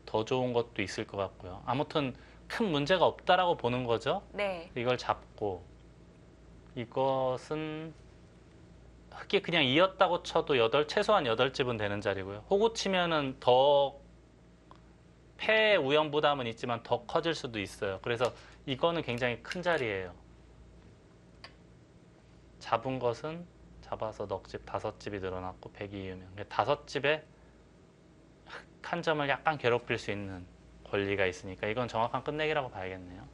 Speaker 2: 더 좋은 것도 있을 것 같고요. 아무튼 큰 문제가 없다라고 보는 거죠.
Speaker 1: 네.
Speaker 2: 이걸 잡고 이것은 흑이 그냥 이었다고 쳐도 최소한 8집은 되는 자리고요. 호구 치면은 더 패 우연 부담은 있지만 더 커질 수도 있어요. 그래서 이거는 굉장히 큰 자리예요. 잡은 것은 잡아서 넉집 5집이 늘어났고 100이 이으면 5집에 한 점을 약간 괴롭힐 수 있는 권리가 있으니까 이건 정확한 끝내기라고 봐야겠네요.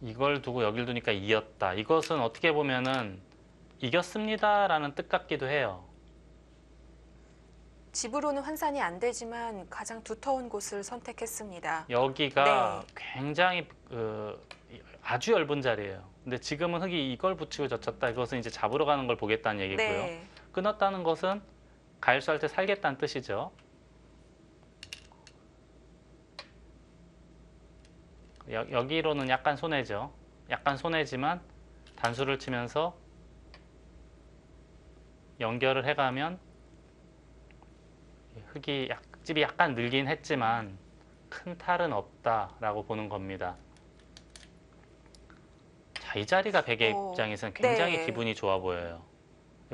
Speaker 2: 이걸 두고 여길 두니까 이었다. 이것은 어떻게 보면은 이겼습니다라는 뜻 같기도 해요.
Speaker 1: 집으로는 환산이 안 되지만 가장 두터운 곳을 선택했습니다.
Speaker 2: 여기가
Speaker 1: 네.
Speaker 2: 굉장히 아주 얇은 자리예요. 근데 지금은 흑이 이걸 붙이고 젖혔다. 이것은 이제 잡으러 가는 걸 보겠다는 얘기고요.
Speaker 1: 네.
Speaker 2: 끊었다는 것은 가일수할 때 살겠다는 뜻이죠. 여기로는 약간 손해죠. 약간 손해지만 단수를 치면서 연결을 해가면 흑이 집이 약간 늘긴 했지만 큰 탈은 없다라고 보는 겁니다. 자, 이 자리가 백의 입장에서는 굉장히
Speaker 1: 네.
Speaker 2: 기분이 좋아 보여요.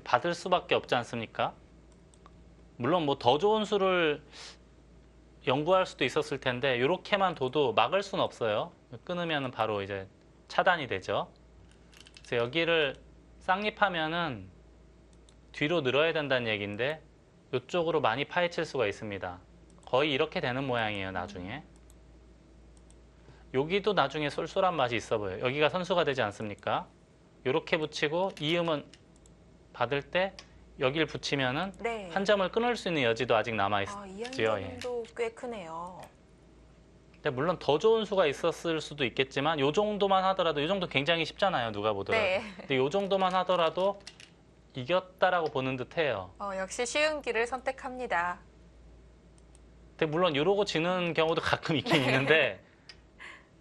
Speaker 2: 받을 수밖에 없지 않습니까? 물론 뭐 더 좋은 수를 연구할 수도 있었을 텐데 이렇게만 둬도 막을 수는 없어요. 끊으면 바로 이제 차단이 되죠. 그래서 여기를 쌍립하면은 뒤로 늘어야 된다는 얘기인데 이쪽으로 많이 파헤칠 수가 있습니다. 거의 이렇게 되는 모양이에요, 나중에. 여기도 나중에 쏠쏠한 맛이 있어 보여요. 여기가 선수가 되지 않습니까? 이렇게 붙이고 이음은 받을 때 여기를 붙이면은
Speaker 1: 네.
Speaker 2: 한 점을 끊을 수 있는 여지도 아직 남아
Speaker 1: 아,
Speaker 2: 있죠.
Speaker 1: 이
Speaker 2: 예.
Speaker 1: 한점도 꽤 크네요.
Speaker 2: 근데 물론 더 좋은 수가 있었을 수도 있겠지만 이 정도만 하더라도 이 정도 굉장히 쉽잖아요. 누가 보더라도.
Speaker 1: 네.
Speaker 2: 근데 이 정도만 하더라도 이겼다라고 보는 듯해요.
Speaker 1: 역시 쉬운 길을 선택합니다.
Speaker 2: 근데 물론 이러고 지는 경우도 가끔 있긴 있는데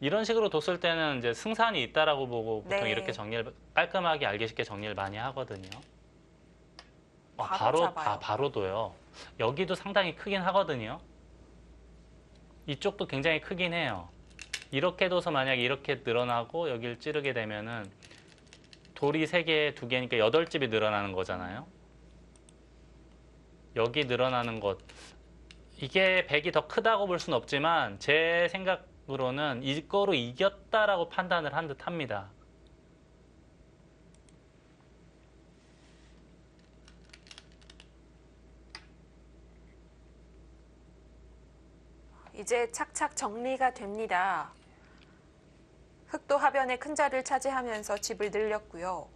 Speaker 2: 이런 식으로 뒀을 때는 이제 승산이 있다라고 보고 보통
Speaker 1: 네.
Speaker 2: 이렇게 정리를 깔끔하게 알기 쉽게 정리를 많이 하거든요.
Speaker 1: 바로 잡아요.
Speaker 2: 바로 둬요. 여기도 상당히 크긴 하거든요. 이쪽도 굉장히 크긴 해요. 이렇게 둬서 만약에 이렇게 늘어나고 여기를 찌르게 되면은 돌이 3개, 2개니까 8집이 늘어나는 거잖아요. 여기 늘어나는 것. 이게 100이 더 크다고 볼 수는 없지만 제 생각으로는 이거로 이겼다라고 판단을 한 듯 합니다.
Speaker 1: 이제 착착 정리가 됩니다. 흑도 하변에 큰 자리를 차지하면서 집을 늘렸고요.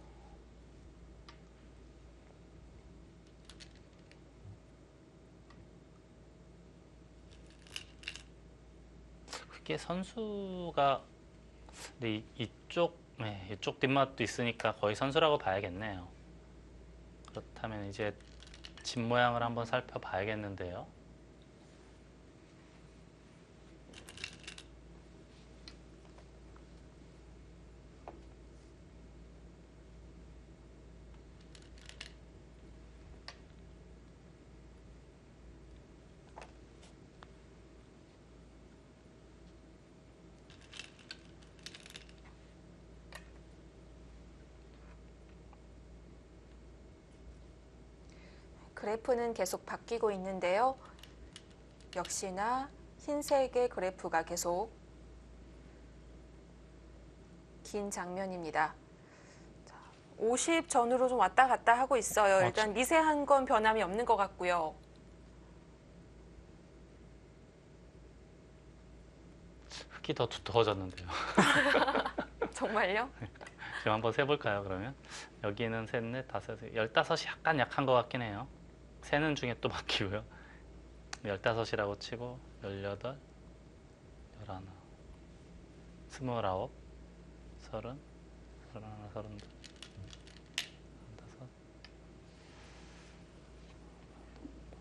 Speaker 2: 그게 선수가 근데 이쪽 뒷맛도 있으니까 거의 선수라고 봐야겠네요. 그렇다면 이제 집 모양을 한번 살펴봐야겠는데요.
Speaker 1: 그래프는 계속 바뀌고 있는데요. 역시나 흰색의 그래프가 계속 긴 장면입니다. 50 전후로 좀 왔다 갔다 하고 있어요. 일단 미세한 건 변함이 없는 것 같고요.
Speaker 2: 흙이 더 두터워졌는데요.
Speaker 1: 정말요?
Speaker 2: 지금 한번 세볼까요, 그러면? 여기는 셋, 넷, 다섯, 15이 약간 약한 것 같긴 해요. 세는 중에 또 바뀌고요. 15이라고 치고 18, 11, 29, 30, 31,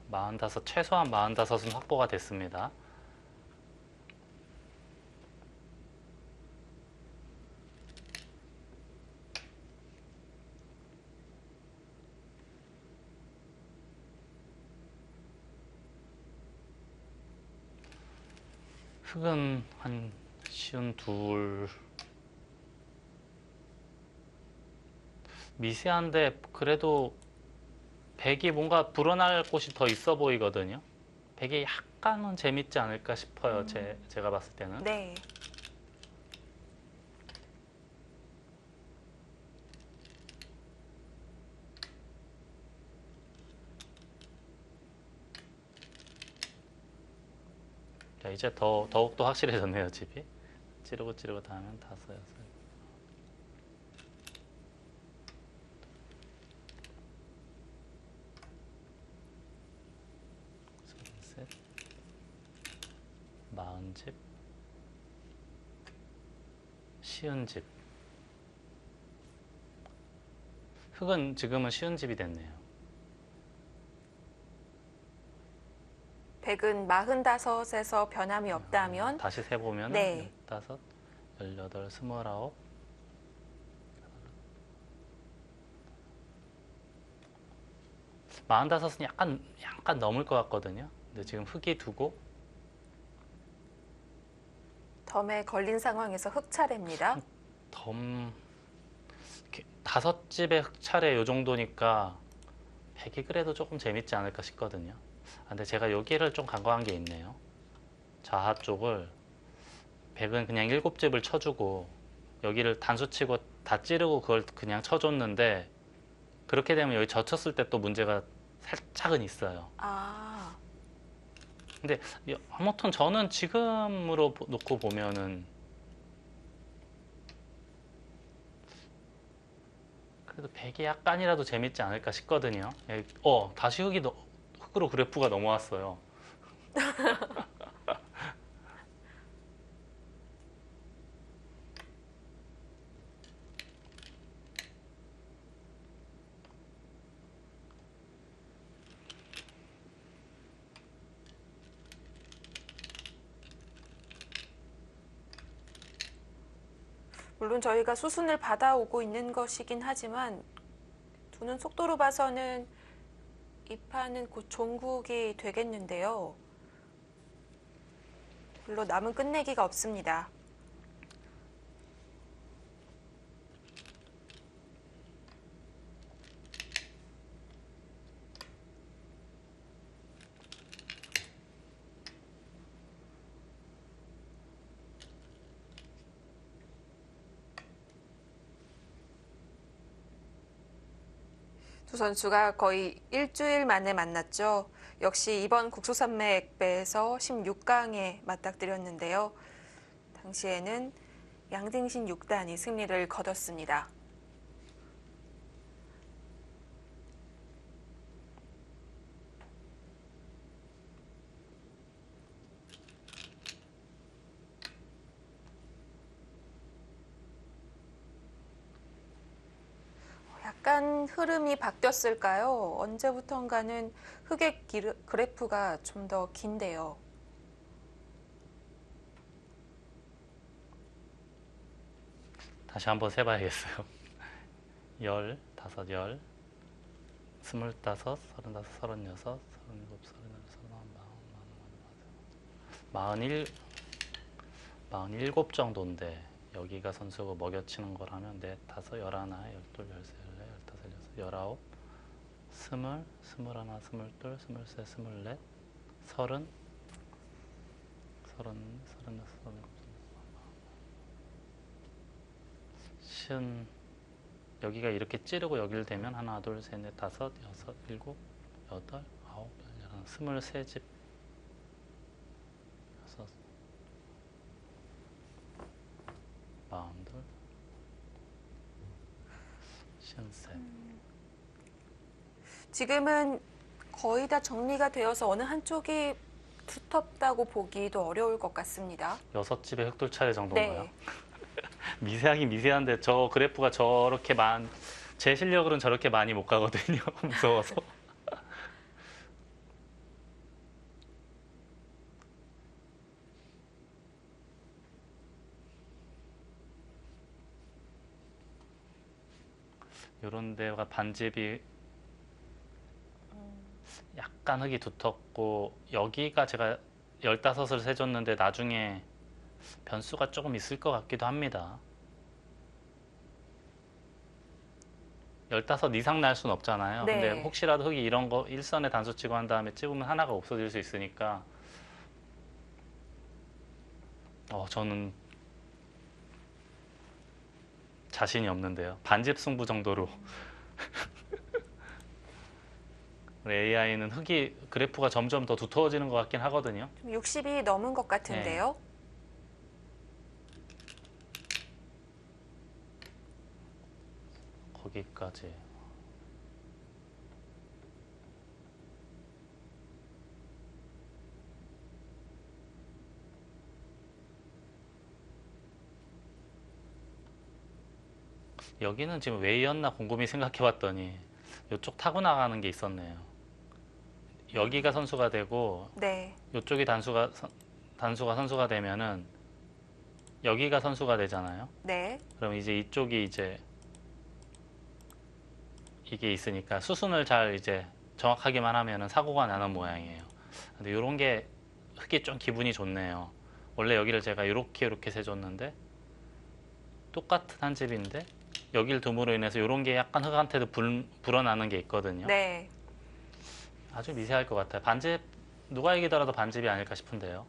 Speaker 2: 32, 45, 최소한 45은 확보가 됐습니다. 흙은 한 쉬운 둘, 미세한데 그래도 백이 뭔가 불어날 곳이 더 있어 보이거든요. 백이 약간은 재밌지 않을까 싶어요. 제가 봤을 때는.
Speaker 1: 네.
Speaker 2: 자, 이제 더욱더 확실해졌네요, 집이. 찌르고 다 하면 다섯, 여섯. 셋, 40집, 쉬운 집. 흙은 지금은 쉬운 집이 됐네요.
Speaker 1: 백은 45에서 변함이 없다면
Speaker 2: 다시 세보면
Speaker 1: 네.
Speaker 2: 15, 18, 29, 45은 약간 넘을 것 같거든요. 근데 지금 흙이 두고
Speaker 1: 덤에 걸린 상황에서 흙 차례입니다.
Speaker 2: 덤 이렇게 5집의 흙 차례 요 정도니까 백이 그래도 조금 재밌지 않을까 싶거든요. 근데 제가 여기를 좀 간과한 게 있네요. 좌하 쪽을 백은 그냥 7집을 쳐주고 여기를 단수 치고 다 찌르고 그걸 그냥 쳐줬는데 그렇게 되면 여기 젖혔을 때 또 문제가 살짝은 있어요.
Speaker 1: 아,
Speaker 2: 근데 아무튼 저는 지금으로 놓고 보면은 그래도 백이 약간이라도 재밌지 않을까 싶거든요. 다시 흙으로 그래프가 넘어왔어요.
Speaker 1: 물론 저희가 수순을 받아오고 있는 것이긴 하지만 두는 속도로 봐서는 이 판은 곧 종국이 되겠는데요. 별로 남은 끝내기가 없습니다. 두 선수가 거의 일주일 만에 만났죠. 역시 이번 국소산맥배에서 16강에 맞닥뜨렸는데요. 당시에는 양등신 6단이 승리를 거뒀습니다. 약간 흐름이 바뀌었을까요? 언제부턴가는 흑의 그래프가 좀 더 긴데요.
Speaker 2: 다시 한번 세봐야겠어요. 15, 10, 25, 35, 36, 37, 38, 39, 47 정도인데 여기가 선수가 먹여치는 거라면 4, 5, 11, 12, 13, 14, 15, 16, 20, 21, 22, 23, 24, 30, 시은 여기가 이렇게 찌르고 여기를 대면 하나, 둘, 셋, 넷, 다섯, 여섯, 일곱, 여덟, 아홉, 열, 열하나, 23집, 여섯, 마흔둘, 시은셋.
Speaker 1: 지금은 거의 다 정리가 되어서 어느 한쪽이 두텁다고 보기도 어려울 것 같습니다.
Speaker 2: 6집의 흑돌 차례 정도인가요?
Speaker 1: 네.
Speaker 2: 미세하긴 미세한데 저 그래프가 저렇게 제 실력으로는 저렇게 많이 못 가거든요. 무서워서. 요런 데가 반집이 약간 흙이 두텁고 여기가 제가 15을 세줬는데 나중에 변수가 조금 있을 것 같기도 합니다. 15 이상 날 수는 없잖아요.
Speaker 1: 네.
Speaker 2: 근데 혹시라도 흙이 이런 거 일선에 단수 치고 한 다음에 찍으면 하나가 없어질 수 있으니까 저는 자신이 없는데요. 반집 승부 정도로. AI는 흙이 그래프가 점점 더 두터워지는 것 같긴 하거든요.
Speaker 1: 60이 넘은 것 같은데요.
Speaker 2: 거기까지. 여기는 지금 왜이었나 곰곰이 생각해봤더니 이쪽 타고 나가는 게 있었네요. 여기가 선수가 되고
Speaker 1: 네.
Speaker 2: 이쪽이 단수가 선수가 되면은 여기가 선수가 되잖아요.
Speaker 1: 네.
Speaker 2: 그럼 이제 이쪽이 이제 이게 있으니까 수순을 잘 이제 정확하게만 하면은 사고가 나는 모양이에요. 근데 이런 게 흙이 좀 기분이 좋네요. 원래 여기를 제가 이렇게 세줬는데 똑같은 한 집인데 여기를 둠으로 인해서 이런 게 약간 흙한테도 불어나는 게 있거든요.
Speaker 1: 네.
Speaker 2: 아주 미세할 것 같아요. 반집 누가 이기더라도 반집이 아닐까 싶은데요.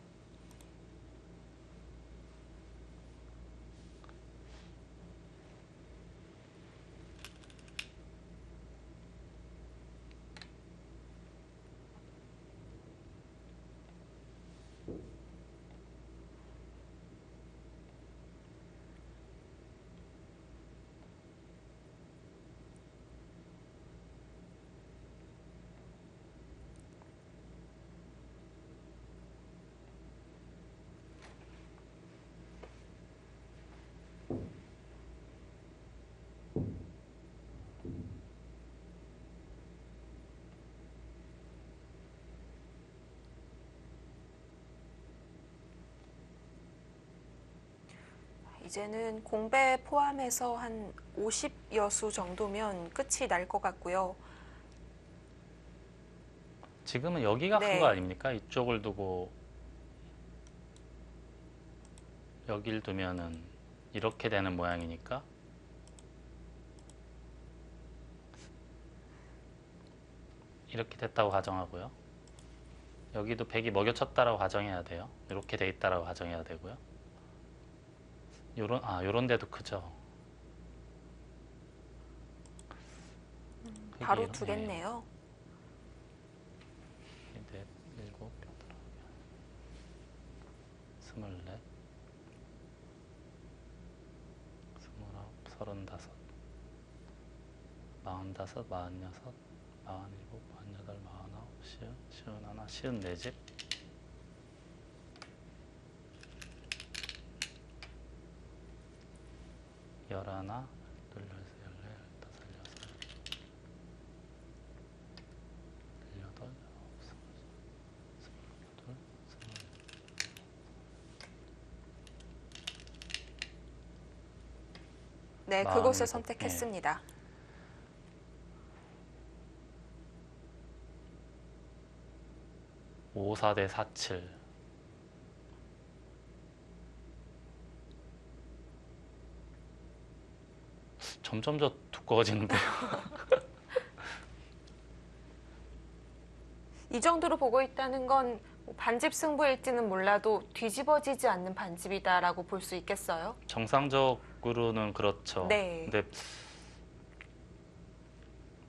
Speaker 1: 이제는 공배 포함해서 한 50여수 정도면 끝이 날 것 같고요.
Speaker 2: 지금은 여기가 큰
Speaker 1: 네.
Speaker 2: 거 아닙니까? 이쪽을 두고 여길 두면은 이렇게 되는 모양이니까 이렇게 됐다고 가정하고요. 여기도 100이 먹여쳤다라고 가정해야 돼요. 이렇게 돼 있다라고 가정해야 되고요. 요런 데도 크죠.
Speaker 1: 바로
Speaker 2: 이런-
Speaker 1: 두겠네요.
Speaker 2: 넷, 일곱, 여덟, 스물넷, 스물아홉, 서른다섯, 마흔다섯, 마흔여섯, 마흔일곱, 마흔여덟, 마흔아홉, 시은하나, 시은네집, 열하나, 둘, 열셋, 열넷, 열다섯, 여섯, 열여덟, 열아홉, 스물여덟,
Speaker 1: 네,
Speaker 2: 마흔일곱.
Speaker 1: 그곳을 선택했습니다.
Speaker 2: 54대 47. 점점 더 두꺼워지는데요.
Speaker 1: 이 정도로 보고 있다는 건 반집 승부일지는 몰라도 뒤집어지지 않는 반집이다라고 볼 수 있겠어요?
Speaker 2: 정상적으로는 그렇죠.
Speaker 1: 네.
Speaker 2: 근데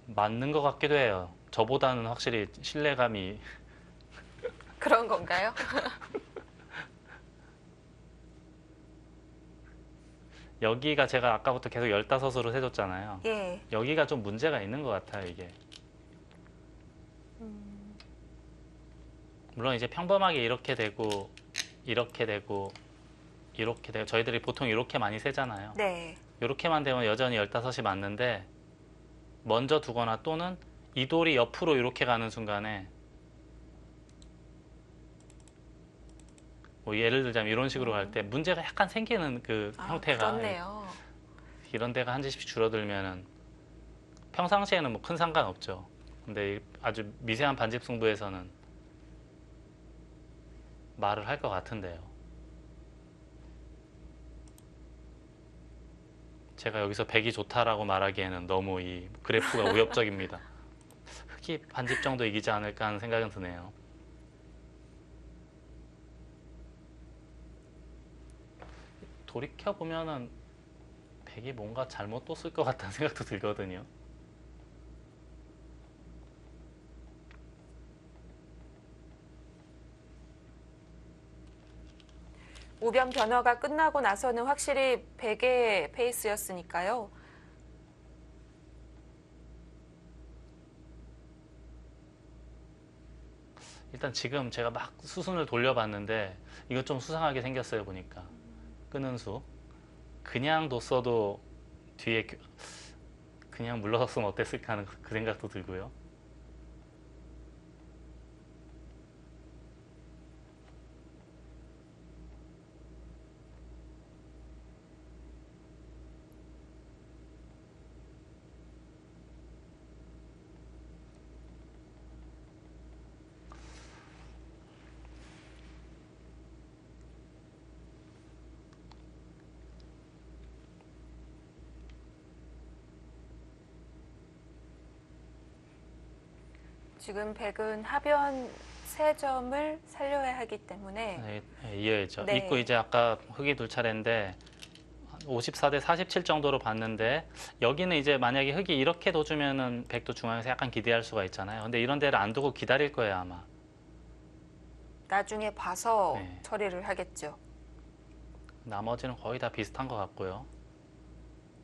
Speaker 2: 맞는 것 같기도 해요. 저보다는 확실히 신뢰감이
Speaker 1: 그런 건가요?
Speaker 2: 여기가 제가 아까부터 계속 15으로 세줬잖아요.
Speaker 1: 예.
Speaker 2: 여기가 좀 문제가 있는 것 같아요, 이게. 물론 이제 평범하게 이렇게 되고 이렇게 되고 이렇게 되고 저희들이 보통 이렇게 많이 세잖아요.
Speaker 1: 네.
Speaker 2: 이렇게만 되면 여전히 15이 맞는데 먼저 두거나 또는 이 돌이 옆으로 이렇게 가는 순간에 뭐 예를 들자면 이런 식으로 갈 때 문제가 약간 생기는 그 형태가
Speaker 1: 그렇네요.
Speaker 2: 이런 데가 한 집씩 줄어들면은 평상시에는 뭐 큰 상관없죠. 근데 아주 미세한 반집 승부에서는 말을 할 것 같은데요. 제가 여기서 100이 좋다라고 말하기에는 너무 이 그래프가 우엽적입니다. 흑이 반집 정도 이기지 않을까 하는 생각은 드네요. 돌이켜보면은 100이 뭔가 잘못 뒀을 것 같다는 생각도 들거든요.
Speaker 1: 우변 변화가 끝나고 나서는 확실히 100의 페이스였으니까요.
Speaker 2: 일단 지금 제가 막 수순을 돌려봤는데 이거 좀 수상하게 생겼어요. 보니까 끄는 수 그냥 뒀어도 뒤에 그냥 물러섰으면 어땠을까 하는 그 생각도 들고요.
Speaker 1: 지금 100은 하변 3점을 살려야 하기 때문에
Speaker 2: 네, 네, 이해했죠.
Speaker 1: 네.
Speaker 2: 있고 이제 아까 흑이 둘 차례인데 54대 47 정도로 봤는데 여기는 이제 만약에 흑이 이렇게 둬주면은 백도 중앙에서 약간 기대할 수가 있잖아요. 근데 이런 데를 안 두고 기다릴 거예요 아마.
Speaker 1: 나중에 봐서
Speaker 2: 네.
Speaker 1: 처리를 하겠죠.
Speaker 2: 나머지는 거의 다 비슷한 것 같고요.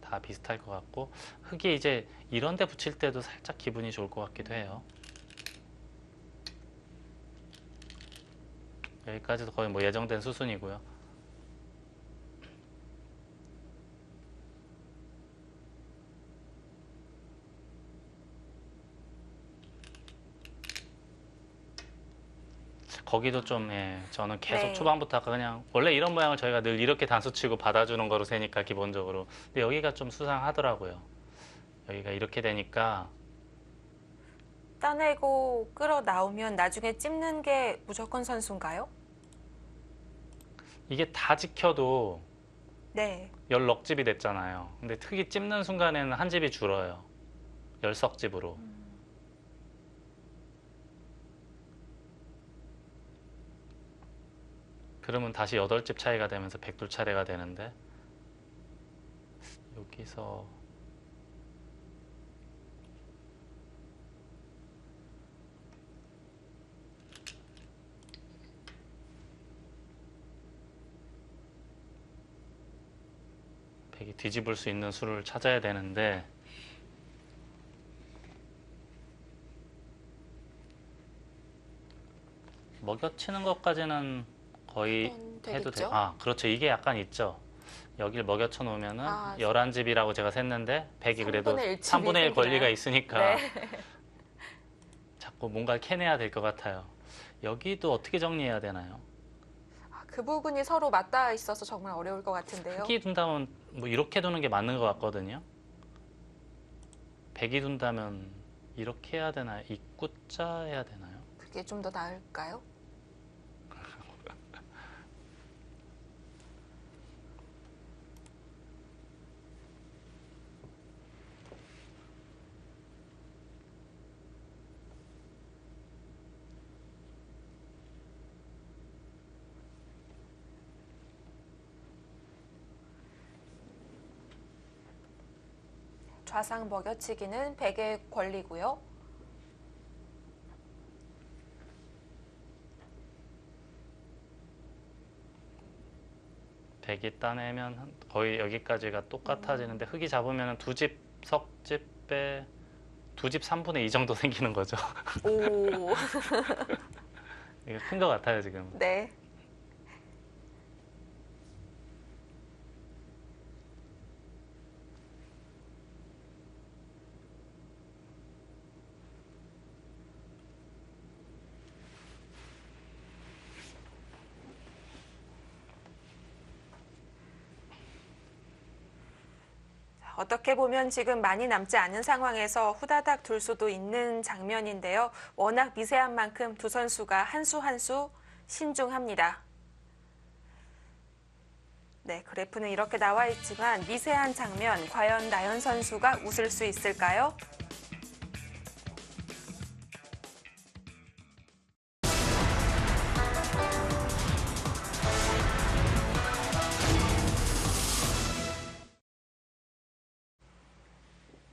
Speaker 2: 다 비슷할 것 같고 흑이 이제 이런 데 붙일 때도 살짝 기분이 좋을 것 같기도 해요. 여기까지도 거의 뭐 예정된 수순이고요. 거기도 좀 저는 계속
Speaker 1: 네.
Speaker 2: 초반부터 아까 그냥 원래 이런 모양을 저희가 늘 이렇게 단수 치고 받아주는 거로 세니까 기본적으로. 근데 여기가 좀 수상하더라고요. 여기가 이렇게 되니까
Speaker 1: 따내고 끌어 나오면 나중에 찝는 게 무조건 선수인가요?
Speaker 2: 이게 다 지켜도
Speaker 1: 네.
Speaker 2: 10럭집이 됐잖아요. 근데 흑이 찝는 순간에는 한 집이 줄어요. 10석집으로. 그러면 다시 8집 차이가 되면서 100둘 차례가 되는데 여기서 백이 뒤집을 수 있는 수를 찾아야 되는데 먹여치는 것까지는 거의 해도
Speaker 1: 되겠죠?
Speaker 2: 아, 그렇죠. 이게 약간 있죠. 여길 먹여쳐 놓으면은
Speaker 1: 아,
Speaker 2: 11집이라고 제가 셌는데 100이 그래도
Speaker 1: 3분의 1
Speaker 2: 3분의 1 권리가
Speaker 1: 생기나요?
Speaker 2: 있으니까
Speaker 1: 네.
Speaker 2: 자꾸 뭔가를 캐내야 될 것 같아요. 여기도 어떻게 정리해야 되나요?
Speaker 1: 그 부분이 서로 맞닿아 있어서 정말 어려울 것 같은데요.
Speaker 2: 흑이 둔다면 뭐 이렇게 두는 게 맞는 것 같거든요. 100이 둔다면 이렇게 해야 되나요? 입구자 해야 되나요?
Speaker 1: 그게 좀 더 나을까요? 좌상 먹여치기는 백의 권리고요.
Speaker 2: 백이 따내면 거의 여기까지가 똑같아지는데 흑이 잡으면 두 집 석집 빼 두 집 3분의 2 정도 생기는 거죠.
Speaker 1: 오,
Speaker 2: 이게 큰 것 같아요 지금.
Speaker 1: 네. 어떻게 보면 지금 많이 남지 않은 상황에서 후다닥 둘 수도 있는 장면인데요. 워낙 미세한 만큼 두 선수가 한 수 한 수 신중합니다. 네, 그래프는 이렇게 나와 있지만 미세한 장면, 과연 나연 선수가 웃을 수 있을까요?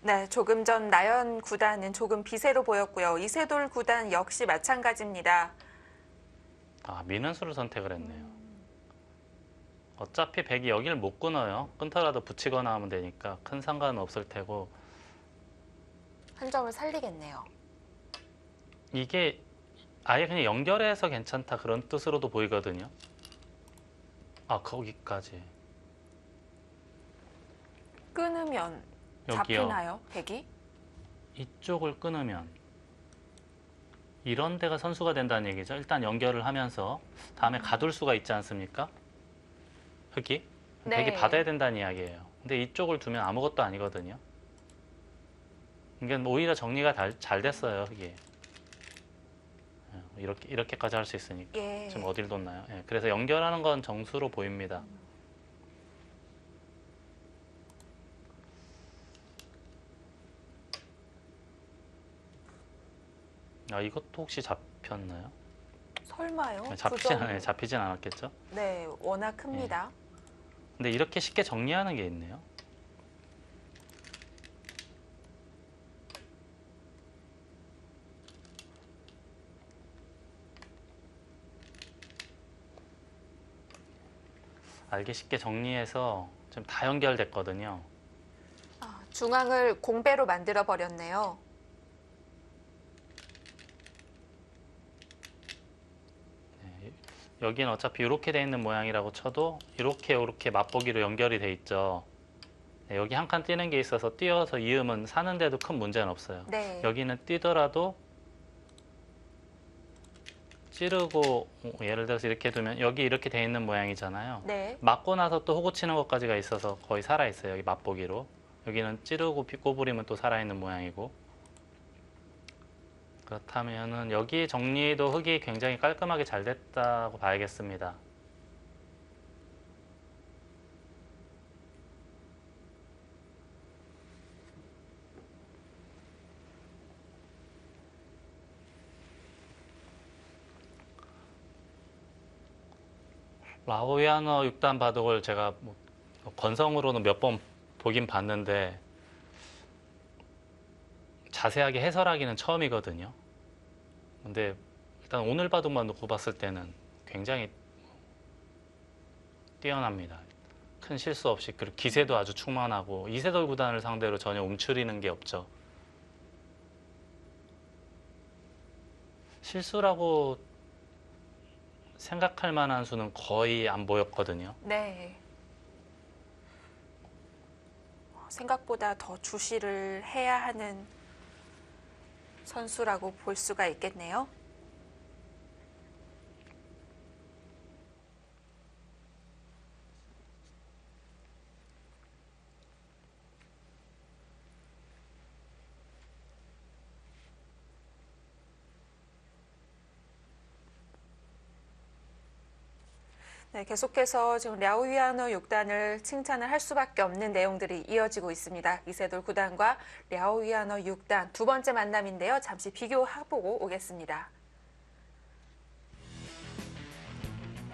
Speaker 1: 네, 조금 전 나연 구단은 조금 비세로 보였고요. 이세돌 구단 역시 마찬가지입니다.
Speaker 2: 아, 미는 수를 선택을 했네요. 어차피 백이 여기를 못 끊어요. 끊더라도 붙이거나 하면 되니까 큰 상관은 없을 테고.
Speaker 1: 한 점을 살리겠네요.
Speaker 2: 이게 아예 그냥 연결해서 괜찮다 그런 뜻으로도 보이거든요. 아, 거기까지.
Speaker 1: 끊으면
Speaker 2: 여기요.
Speaker 1: 잡히나요, 백이?
Speaker 2: 이쪽을 끊으면 이런 데가 선수가 된다는 얘기죠. 일단 연결을 하면서 다음에 가둘 수가 있지 않습니까? 흑이?
Speaker 1: 네.
Speaker 2: 백이 받아야 된다는 이야기예요. 근데 이쪽을 두면 아무것도 아니거든요. 이게 오히려 정리가 잘 됐어요, 흑이. 이렇게까지 할 수 있으니까.
Speaker 1: 예.
Speaker 2: 지금 어딜 뒀나요? 예, 그래서 연결하는 건 정수로 보입니다. 아, 이것도 혹시 잡혔나요?
Speaker 1: 설마요? 그
Speaker 2: 잡히진 않았겠죠?
Speaker 1: 네, 워낙 큽니다.
Speaker 2: 근데 이렇게 쉽게 정리하는 게 있네요. 알기 쉽게 정리해서 지금 다 연결됐거든요.
Speaker 1: 중앙을 공배로 만들어 버렸네요.
Speaker 2: 여기는 어차피 이렇게 돼 있는 모양이라고 쳐도 이렇게 맛보기로 연결이 돼 있죠. 네, 여기 한 칸 띄는 게 있어서 띄어서 이으면 사는데도 큰 문제는 없어요.
Speaker 1: 네.
Speaker 2: 여기는 띄더라도 찌르고 예를 들어서 이렇게 두면 여기 이렇게 돼 있는 모양이잖아요.
Speaker 1: 네.
Speaker 2: 맞고 나서 또 호구 치는 것까지가 있어서 거의 살아있어요. 여기 맛보기로. 여기는 찌르고 꼬부리면 또 살아있는 모양이고. 그렇다면은 여기 정리도 흑이 굉장히 깔끔하게 잘 됐다고 봐야겠습니다. 라오야너 6단 바둑을 제가 건성으로는 몇 번 보긴 봤는데 자세하게 해설하기는 처음이거든요. 근데 일단 오늘 바둑만 놓고 봤을 때는 굉장히 뛰어납니다. 큰 실수 없이 그리고 기세도 아주 충만하고 이세돌 구단을 상대로 전혀 움츠리는 게 없죠. 실수라고 생각할 만한 수는 거의 안 보였거든요.
Speaker 1: 네. 생각보다 더 주시를 해야 하는 선수라고 볼 수가 있겠네요. 네, 계속해서 지금 랴오유아너 6단을 칭찬을 할 수밖에 없는 내용들이 이어지고 있습니다. 이세돌 9단과 랴오유아너 6단 두 번째 만남인데요. 잠시 비교해보고 오겠습니다.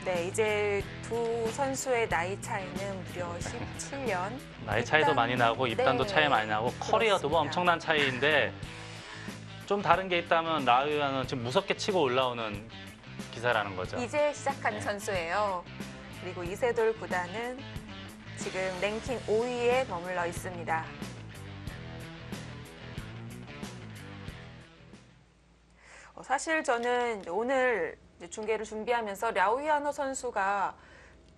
Speaker 1: 네, 이제 두 선수의 나이 차이는 무려 17년.
Speaker 2: 나이 차이도 많이 나고 입단도
Speaker 1: 네,
Speaker 2: 차이 많이 나고 커리어도 뭐
Speaker 1: 그렇습니다.
Speaker 2: 엄청난 차이인데 좀 다른 게 있다면 라우야는 지금 무섭게 치고 올라오는 기사라는 거죠.
Speaker 1: 이제 시작한
Speaker 2: 네.
Speaker 1: 선수예요. 그리고 이세돌 구단은 지금 랭킹 5위에 머물러 있습니다. 사실 저는 오늘 이제 중계를 준비하면서 랴오이아노 선수가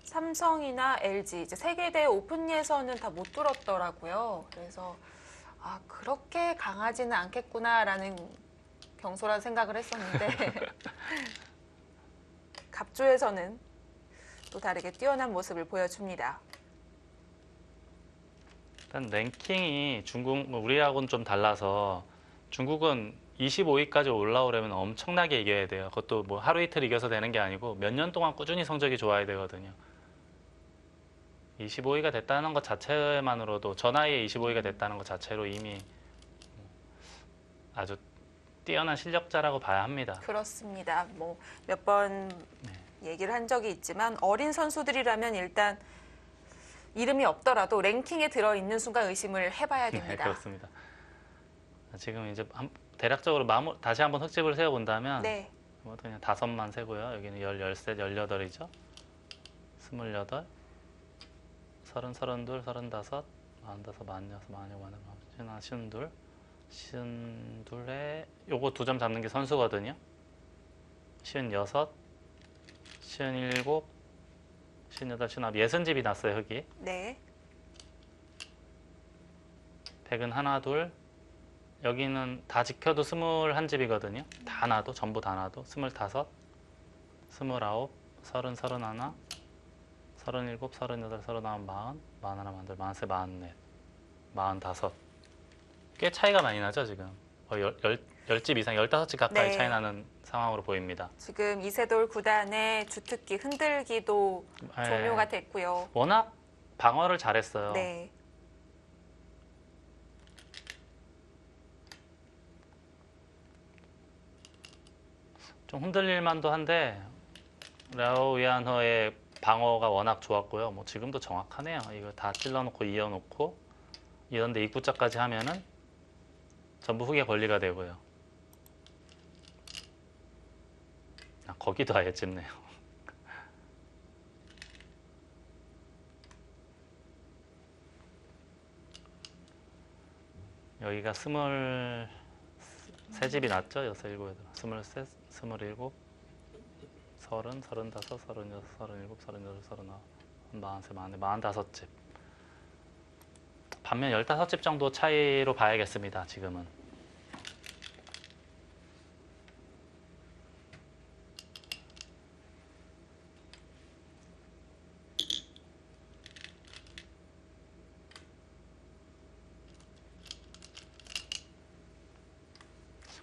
Speaker 1: 삼성이나 LG 이제 세계대 오픈리에서는 다 못 뚫었더라고요. 그래서 그렇게 강하지는 않겠구나라는 경솔한 생각을 했었는데 갑조에서는 또 다르게 뛰어난 모습을 보여줍니다.
Speaker 2: 일단 랭킹이 중국, 우리하고는 좀 달라서 중국은 25위까지 올라오려면 엄청나게 이겨야 돼요. 그것도 뭐 하루 이틀 이겨서 되는 게 아니고 몇 년 동안 꾸준히 성적이 좋아야 되거든요. 25위가 됐다는 것 자체만으로도 저 나이에 25위가 됐다는 것 자체로 이미 아주 뛰어난 실력자라고 봐야 합니다.
Speaker 1: 그렇습니다. 뭐 몇 번 얘기를 한 적이 있지만 어린 선수들이라면 일단 이름이 없더라도 랭킹에 들어있는 순간 의심을 해봐야
Speaker 2: 네,
Speaker 1: 됩니다.
Speaker 2: 그렇습니다. 지금 이제 대략적으로 다시 한번 흙집을 세어본다면
Speaker 1: 네,
Speaker 2: 뭐 그냥 5만 세고요. 여기는 13, 18이죠. 28, 30, 32, 35, 45, 46, 47, 52에 요거 2점 잡는 게 선수거든요. 56, 57, 58, 59, 60집이 났어요, 흙이.
Speaker 1: 네,
Speaker 2: 100은 하나, 둘. 여기는 다 지켜도 21집이거든요. 다 놔도, 전부 다 놔도. 25, 29, 30, 31, 37, 38, 39, 40, 41, 42, 43, 44, 45. 꽤 차이가 많이 나죠, 지금. 거의 10집 이상, 15집 가까이
Speaker 1: 네.
Speaker 2: 차이 나는 상황으로 보입니다.
Speaker 1: 지금 이세돌 구단의 주특기 흔들기도
Speaker 2: 네.
Speaker 1: 종료가 됐고요.
Speaker 2: 워낙 방어를 잘했어요.
Speaker 1: 네,
Speaker 2: 좀 흔들릴 만도 한데 랴오이안허의 방어가 워낙 좋았고요. 뭐 지금도 정확하네요. 이거 다 찔러놓고 이어놓고 이런데 입구자까지 하면은 전부 흙에 권리가 되고요. 거기도 아예 찝네요. 여기가 23집이 났죠? 6, 7, 8, 23, 27, 30, 35, 36, 37, 38, 39, 43, 44, 45집. 반면 15집 정도 차이로 봐야겠습니다, 지금은.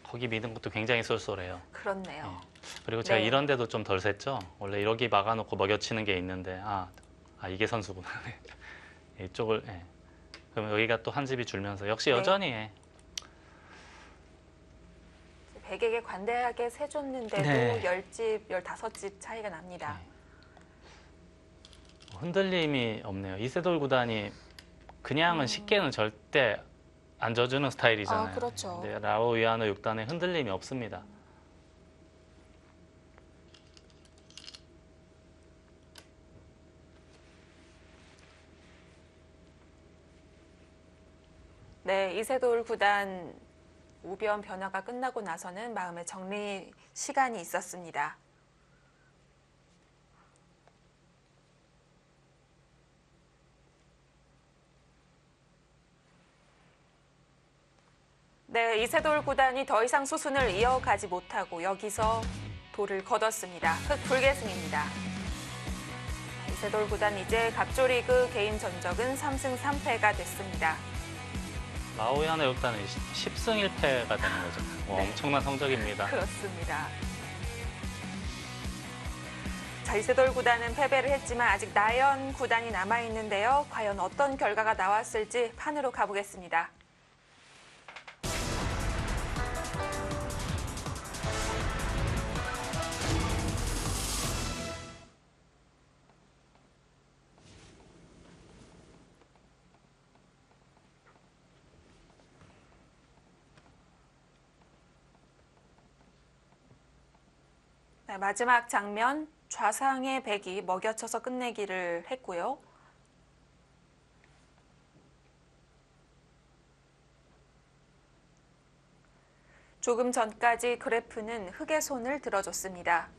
Speaker 2: 거기 미는 것도 굉장히 쏠쏠해요.
Speaker 1: 그렇네요.
Speaker 2: 그리고 제가
Speaker 1: 네.
Speaker 2: 이런 데도 좀 덜 셌죠. 원래 이렇게 막아놓고 먹여치는 게 있는데 이게 선수구나. 이쪽을 그러면 여기가 또 한 집이 줄면서 역시
Speaker 1: 네.
Speaker 2: 여전히
Speaker 1: 백에게 관대하게 세줬는데도
Speaker 2: 네.
Speaker 1: 10집, 15집 차이가 납니다.
Speaker 2: 흔들림이 없네요. 이세돌 구단이 그냥은 쉽게는 절대 안 져주는 스타일이잖아요.
Speaker 1: 그렇죠.
Speaker 2: 근데 라오이아노 6단에 흔들림이 없습니다.
Speaker 1: 네, 이세돌 구단 우변 변화가 끝나고 나서는 마음의 정리 시간이 있었습니다. 네, 이세돌 구단이 더 이상 수순을 이어가지 못하고 여기서 돌을 거뒀습니다. 흑불계승입니다. 이세돌 구단 이제 갑조리그 개인 전적은 3승 3패가 됐습니다.
Speaker 2: 라오이아노 6단은 10승 1패가 되는 거죠.
Speaker 1: 네.
Speaker 2: 엄청난 성적입니다.
Speaker 1: 그렇습니다. 자, 이세돌 구단은 패배를 했지만 아직 나연 구단이 남아있는데요. 과연 어떤 결과가 나왔을지 판으로 가보겠습니다. 자, 마지막 장면 좌상의 백이 먹여쳐서 끝내기를 했고요. 조금 전까지 그래프는 흑의 손을 들어줬습니다.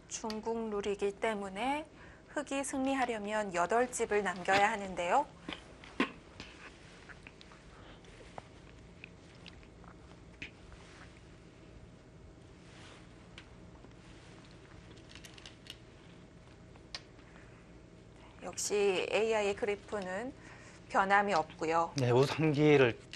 Speaker 1: 중국 룰이기 때문에 흑이 승리하려면 8집을 남겨야 하는데요. 역시 AI의 그래프는 변함이 없고요.
Speaker 2: 네, 우선기를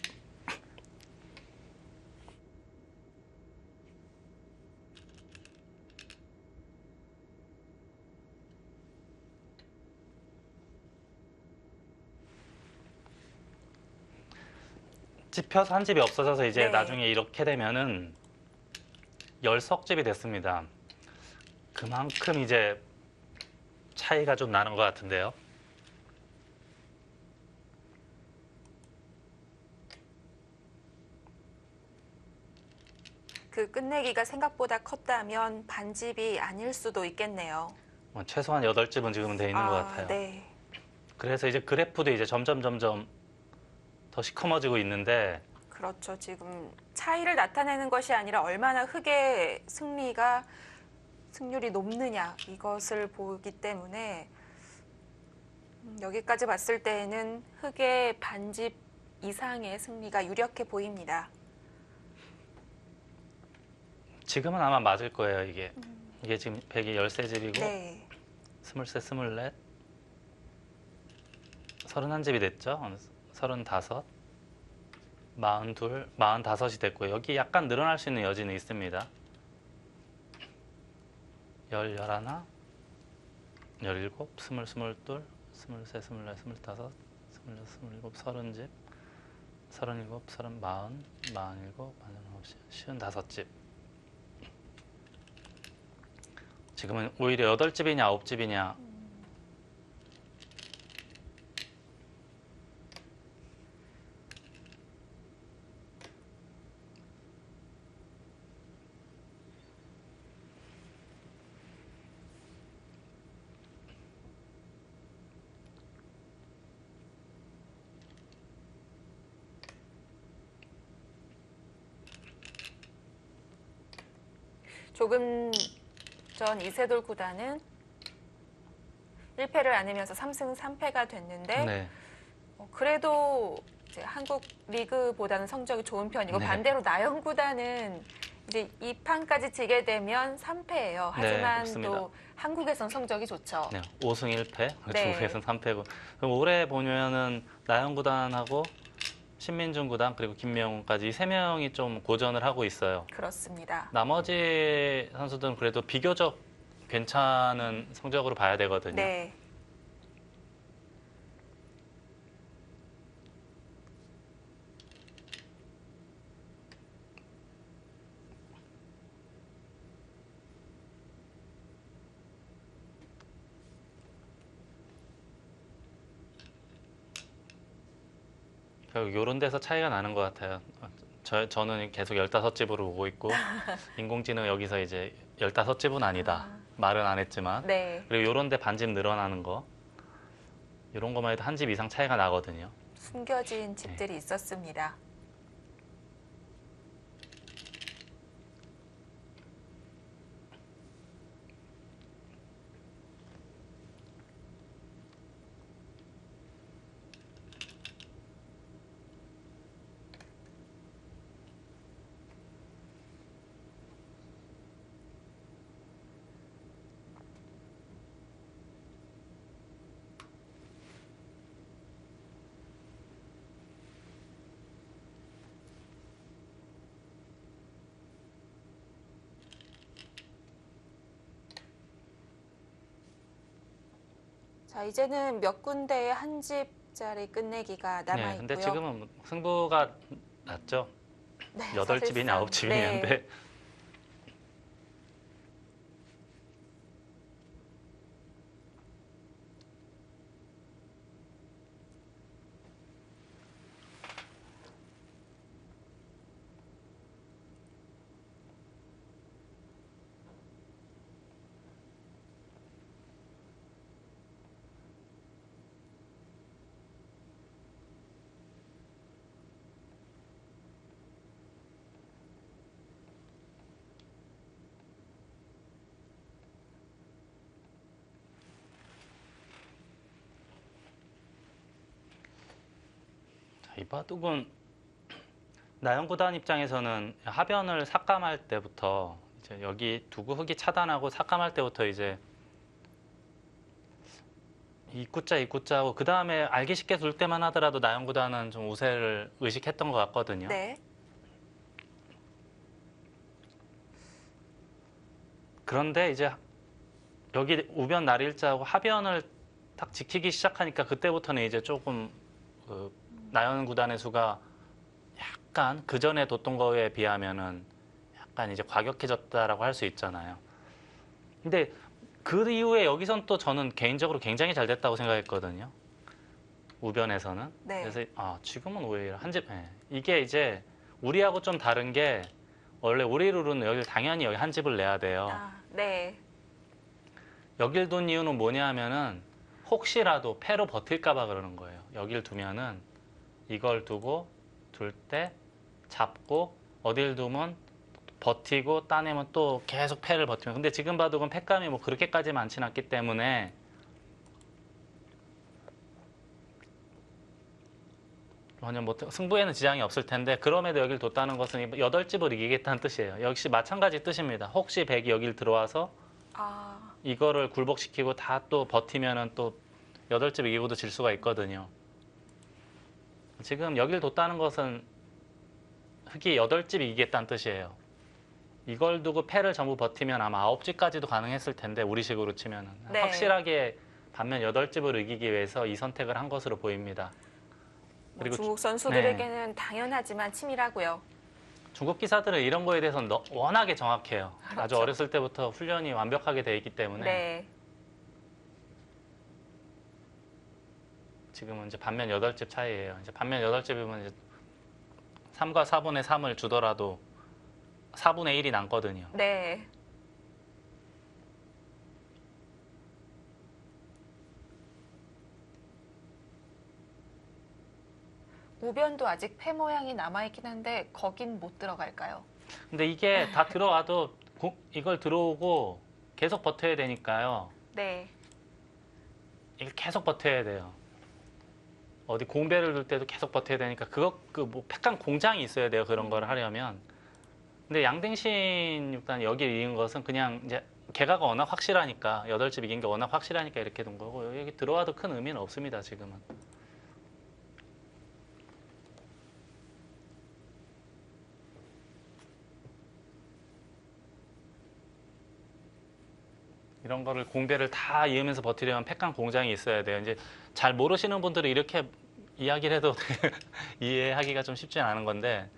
Speaker 2: 찝혀서 한 집이 없어져서 이제
Speaker 1: 네.
Speaker 2: 나중에 이렇게 되면은 10석집이 됐습니다. 그만큼 이제 차이가 좀 나는 것 같은데요.
Speaker 1: 그 끝내기가 생각보다 컸다면 반집이 아닐 수도 있겠네요.
Speaker 2: 최소한 8집은 지금은 돼 있는 것 같아요.
Speaker 1: 네.
Speaker 2: 그래서 이제 그래프도 이제 점점 더 시커머지고 있는데
Speaker 1: 그렇죠. 지금 차이를 나타내는 것이 아니라 얼마나 흑의 승률이 높느냐 이것을 보기 때문에 여기까지 봤을 때에는 흑의 반집 이상의 승리가 유력해 보입니다.
Speaker 2: 지금은 아마 맞을 거예요, 이게. 이게 지금 100이 13집이고
Speaker 1: 네.
Speaker 2: 23, 24, 31집이 됐죠. 35, 42, 45이 됐고 여기 약간 늘어날 수 있는 여지는 있습니다. 10, 11, 17, 20, 22, 23, 24, 25, 26, 27, 30집, 37, 30, 40, 47, 49, 지금은 오히려 8집이냐 9집이냐
Speaker 1: 조금 전 이세돌 구단은 1패를 안으면서 3승 3패가 됐는데
Speaker 2: 네.
Speaker 1: 그래도 이제 한국 리그보다는 성적이 좋은 편이고
Speaker 2: 네.
Speaker 1: 반대로 나영 구단은 이제 2판까지 지게 되면 3패예요. 하지만
Speaker 2: 그렇습니다.
Speaker 1: 또 한국에선 성적이 좋죠.
Speaker 2: 네, 5승 1패,
Speaker 1: 네.
Speaker 2: 중국에서는 3패고. 그럼 올해 보면은 나영 구단하고 신민준 구단 그리고 김명훈까지 이 3명이 좀 고전을 하고 있어요.
Speaker 1: 그렇습니다.
Speaker 2: 나머지 선수들은 그래도 비교적 괜찮은 성적으로 봐야 되거든요.
Speaker 1: 네.
Speaker 2: 결국 이런 데서 차이가 나는 것 같아요. 저는 계속 15집으로 오고 있고 인공지능 여기서 이제 15집은 아니다. 말은 안 했지만
Speaker 1: 네.
Speaker 2: 그리고 이런 데 반집 늘어나는 거 이런 것만 해도 한 집 이상 차이가 나거든요.
Speaker 1: 숨겨진 집들이 있었습니다. 자, 이제는 몇 군데의 한 집짜리 끝내기가 남아
Speaker 2: 네,
Speaker 1: 있고요.
Speaker 2: 근데 지금은 승부가 났죠.
Speaker 1: 네,
Speaker 2: 8집이냐
Speaker 1: 사실상.
Speaker 2: 9집이냐
Speaker 1: 네.
Speaker 2: 인데 이 바둑은 나연구단 입장에서는 하변을 삭감할 때부터 이제 여기 두구 흙이 차단하고 삭감할 때부터 이제 입구자하고 그 다음에 알기 쉽게 둘 때만 하더라도 나연구단은 좀 우세를 의식했던 것 같거든요.
Speaker 1: 네.
Speaker 2: 그런데 이제 여기 우변 날일자하고 하변을 딱 지키기 시작하니까 그때부터는 이제 조금 나연구단의 수가 약간 그 전에 뒀던 거에 비하면은 약간 이제 과격해졌다라고 할 수 있잖아요. 근데 그 이후에 여기선 또 저는 개인적으로 굉장히 잘 됐다고 생각했거든요. 우변에서는.
Speaker 1: 네.
Speaker 2: 그래서 지금은 오히려 한 집. 네. 이게 이제 우리하고 좀 다른 게 원래 우리 룰은 여기 당연히 여기 한 집을 내야 돼요.
Speaker 1: 아, 네.
Speaker 2: 여길 둔 이유는 뭐냐 하면은 혹시라도 패로 버틸까 봐 그러는 거예요. 여길 두면은 이걸 두고 둘 때 잡고 어딜 두면 버티고 따내면 또 계속 패를 버티면 근데 지금 바둑은 패감이 뭐 그렇게까지 많지는 않기 때문에 전혀 뭐 승부에는 지장이 없을 텐데 그럼에도 여길 뒀다는 것은 8집을 이기겠다는 뜻이에요. 역시 마찬가지 뜻입니다. 혹시 백이 여길 들어와서
Speaker 1: 아,
Speaker 2: 이거를 굴복시키고 다 또 버티면은 또 8집 이기고도 질 수가 있거든요. 지금 여길 뒀다는 것은 흑이 8집 이기겠다는 뜻이에요. 이걸 두고 패를 전부 버티면 아마 9집까지도 가능했을 텐데 우리식으로 치면은
Speaker 1: 네.
Speaker 2: 확실하게 반면 8집을 이기기 위해서 이 선택을 한 것으로 보입니다.
Speaker 1: 뭐
Speaker 2: 그리고
Speaker 1: 중국 선수들에게는 당연하지만 치밀하고요.
Speaker 2: 중국 기사들은 이런 거에 대해서는 워낙에 정확해요. 아주
Speaker 1: 그렇죠.
Speaker 2: 어렸을 때부터 훈련이 완벽하게 돼 있기 때문에
Speaker 1: 네.
Speaker 2: 지금은 이제 반면 8집 차이예요. 이제 반면 8집이면 이제 3과 4분의 3을 주더라도 4분의 1이 남거든요.
Speaker 1: 네. 우변도 아직 패 모양이 남아있긴 한데 거긴 못 들어갈까요?
Speaker 2: 근데 이게 다 들어와도 이걸 들어오고 계속 버텨야 되니까요.
Speaker 1: 네.
Speaker 2: 이걸 계속 버텨야 돼요. 어디 공배를 둘 때도 계속 버텨야 되니까 뭐 패강 공장이 있어야 돼요. 그런 걸 하려면. 근데 양댕신 육단 여기 이긴 것은 그냥 이제 개가가 워낙 확실하니까 8집 이긴 게 워낙 확실하니까 이렇게 둔 거고 여기 들어와도 큰 의미는 없습니다. 지금은. 이런 거를 공배를 다 이으면서 버티려면 패강 공장이 있어야 돼요. 이제 잘 모르시는 분들은 이렇게 이야기를 해도 이해하기가 좀 쉽지 않은 건데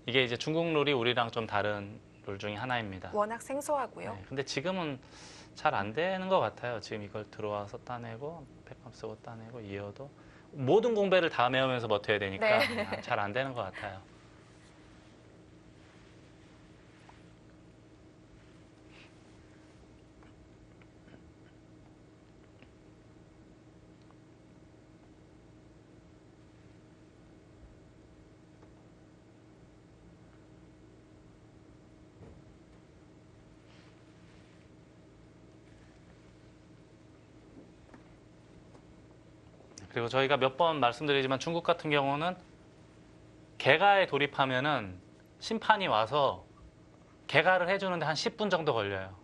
Speaker 2: 이게 이제 중국 룰이 우리랑 좀 다른 룰 중에 하나입니다.
Speaker 1: 워낙 생소하고요.
Speaker 2: 네, 근데 지금은 잘 안 되는 것 같아요. 지금 이걸 들어와서 따내고 패감 쓰고 따내고 이어도 모든 공배를 다 메우면서 버텨야 되니까
Speaker 1: 네.
Speaker 2: 잘 안 되는 것 같아요. 그리고 저희가 몇 번 말씀드리지만 중국 같은 경우는 개가에 돌입하면은 심판이 와서 개가를 해주는데 한 10분 정도 걸려요.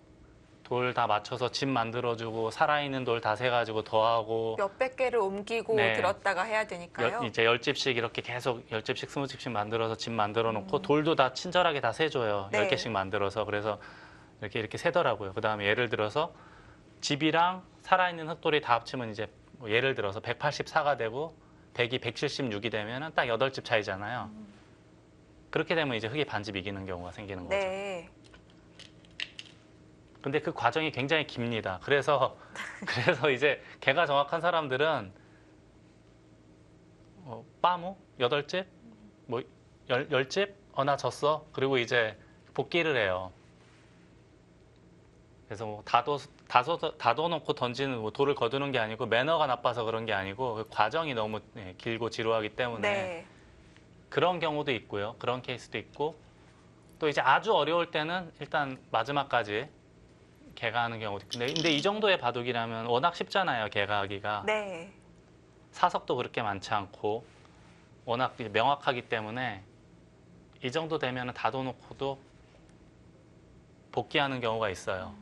Speaker 2: 돌 다 맞춰서 집 만들어주고 살아있는 돌 다 세가지고 더하고
Speaker 1: 몇백 개를 옮기고
Speaker 2: 네.
Speaker 1: 들었다가 해야 되니까요.
Speaker 2: 이제 10집씩 이렇게 계속 10집씩 20집씩 만들어서 집 만들어 놓고 돌도 다 친절하게 다 세줘요.
Speaker 1: 네.
Speaker 2: 10개씩 만들어서 그래서 이렇게 세더라고요. 그 다음에 예를 들어서 집이랑 살아있는 흑돌이 다 합치면 이제 뭐 예를 들어서 184가 되고 100이 176이 되면은 딱 8집 차이잖아요. 그렇게 되면 이제 흑이 반집 이기는 경우가 생기는 거죠.
Speaker 1: 네.
Speaker 2: 근데 그 과정이 굉장히 깁니다. 그래서 이제 개가 정확한 사람들은 빠무 8집 뭐 10집 나 졌어. 그리고 이제 복귀를 해요. 그래서 뭐 다둬놓고 던지는 뭐 돌을 거두는 게 아니고 매너가 나빠서 그런 게 아니고 그 과정이 너무 길고 지루하기 때문에
Speaker 1: 네.
Speaker 2: 그런 경우도 있고요. 그런 케이스도 있고 또 이제 아주 어려울 때는 일단 마지막까지 개가 하는 경우도 있고 근데 이 정도의 바둑이라면 워낙 쉽잖아요. 개가 하기가.
Speaker 1: 네.
Speaker 2: 사석도 그렇게 많지 않고 워낙 명확하기 때문에 이 정도 되면 다둬놓고도 복귀하는 경우가 있어요.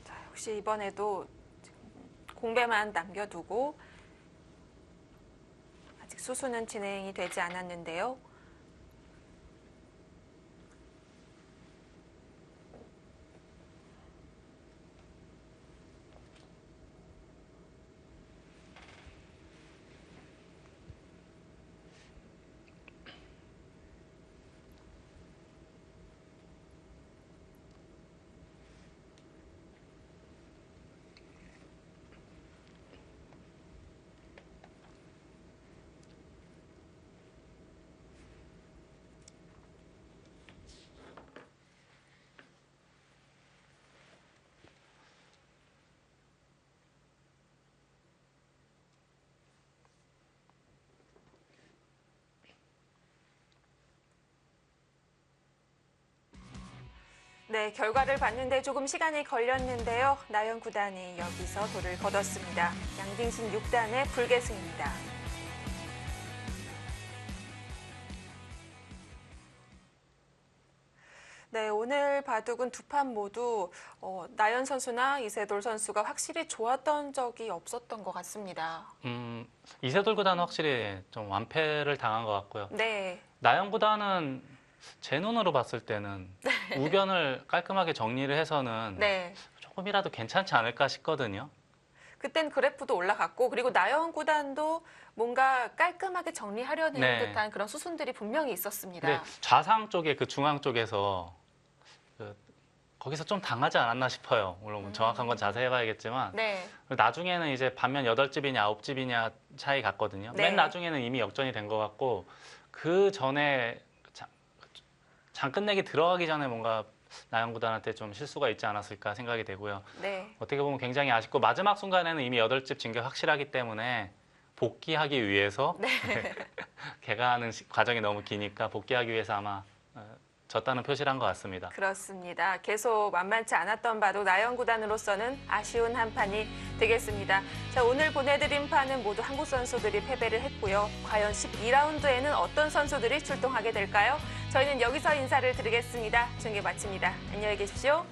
Speaker 1: 자, 혹시 이번에도 공배만 남겨두고 아직 수수는 진행이 되지 않았는데요. 네, 결과를 봤는데 조금 시간이 걸렸는데요. 나연 구단이 여기서 돌을 거뒀습니다. 양딩신 6단의 불계승입니다. 네, 오늘 바둑은 두 판 모두 나연 선수나 이세돌 선수가 확실히 좋았던 적이 없었던 것 같습니다.
Speaker 2: 이세돌 구단은 확실히 좀 완패를 당한 것 같고요.
Speaker 1: 네.
Speaker 2: 나연 구단은 제 눈으로 봤을 때는 우변을 깔끔하게 정리를 해서는
Speaker 1: 네.
Speaker 2: 조금이라도 괜찮지 않을까 싶거든요.
Speaker 1: 그땐 그래프도 올라갔고 그리고 나연 구단도 뭔가 깔끔하게 정리하려는
Speaker 2: 네.
Speaker 1: 듯한 그런 수순들이 분명히 있었습니다.
Speaker 2: 근데 좌상 쪽에 그 중앙 쪽에서 거기서 좀 당하지 않았나 싶어요. 물론 정확한 건 자세히 해봐야겠지만
Speaker 1: 네.
Speaker 2: 나중에는 이제 반면 8집이냐 9집이냐 차이 같거든요.
Speaker 1: 네.
Speaker 2: 맨 나중에는 이미 역전이 된 것 같고 그 전에 장 끝내기 들어가기 전에 뭔가 나연 구단한테 좀 실수가 있지 않았을까 생각이 되고요.
Speaker 1: 네.
Speaker 2: 어떻게 보면 굉장히 아쉽고 마지막 순간에는 이미 8집 진 게 확실하기 때문에 복귀하기 위해서
Speaker 1: 네.
Speaker 2: 개가하는 과정이 너무 기니까 복귀하기 위해서 아마 졌다는 표시를 한 것 같습니다.
Speaker 1: 그렇습니다. 계속 만만치 않았던 바도 나연 구단으로서는 아쉬운 한 판이 되겠습니다. 자, 오늘 보내드린 판은 모두 한국 선수들이 패배를 했고요. 과연 12라운드에는 어떤 선수들이 출동하게 될까요? 저희는 여기서 인사를 드리겠습니다. 중계 마칩니다. 안녕히 계십시오.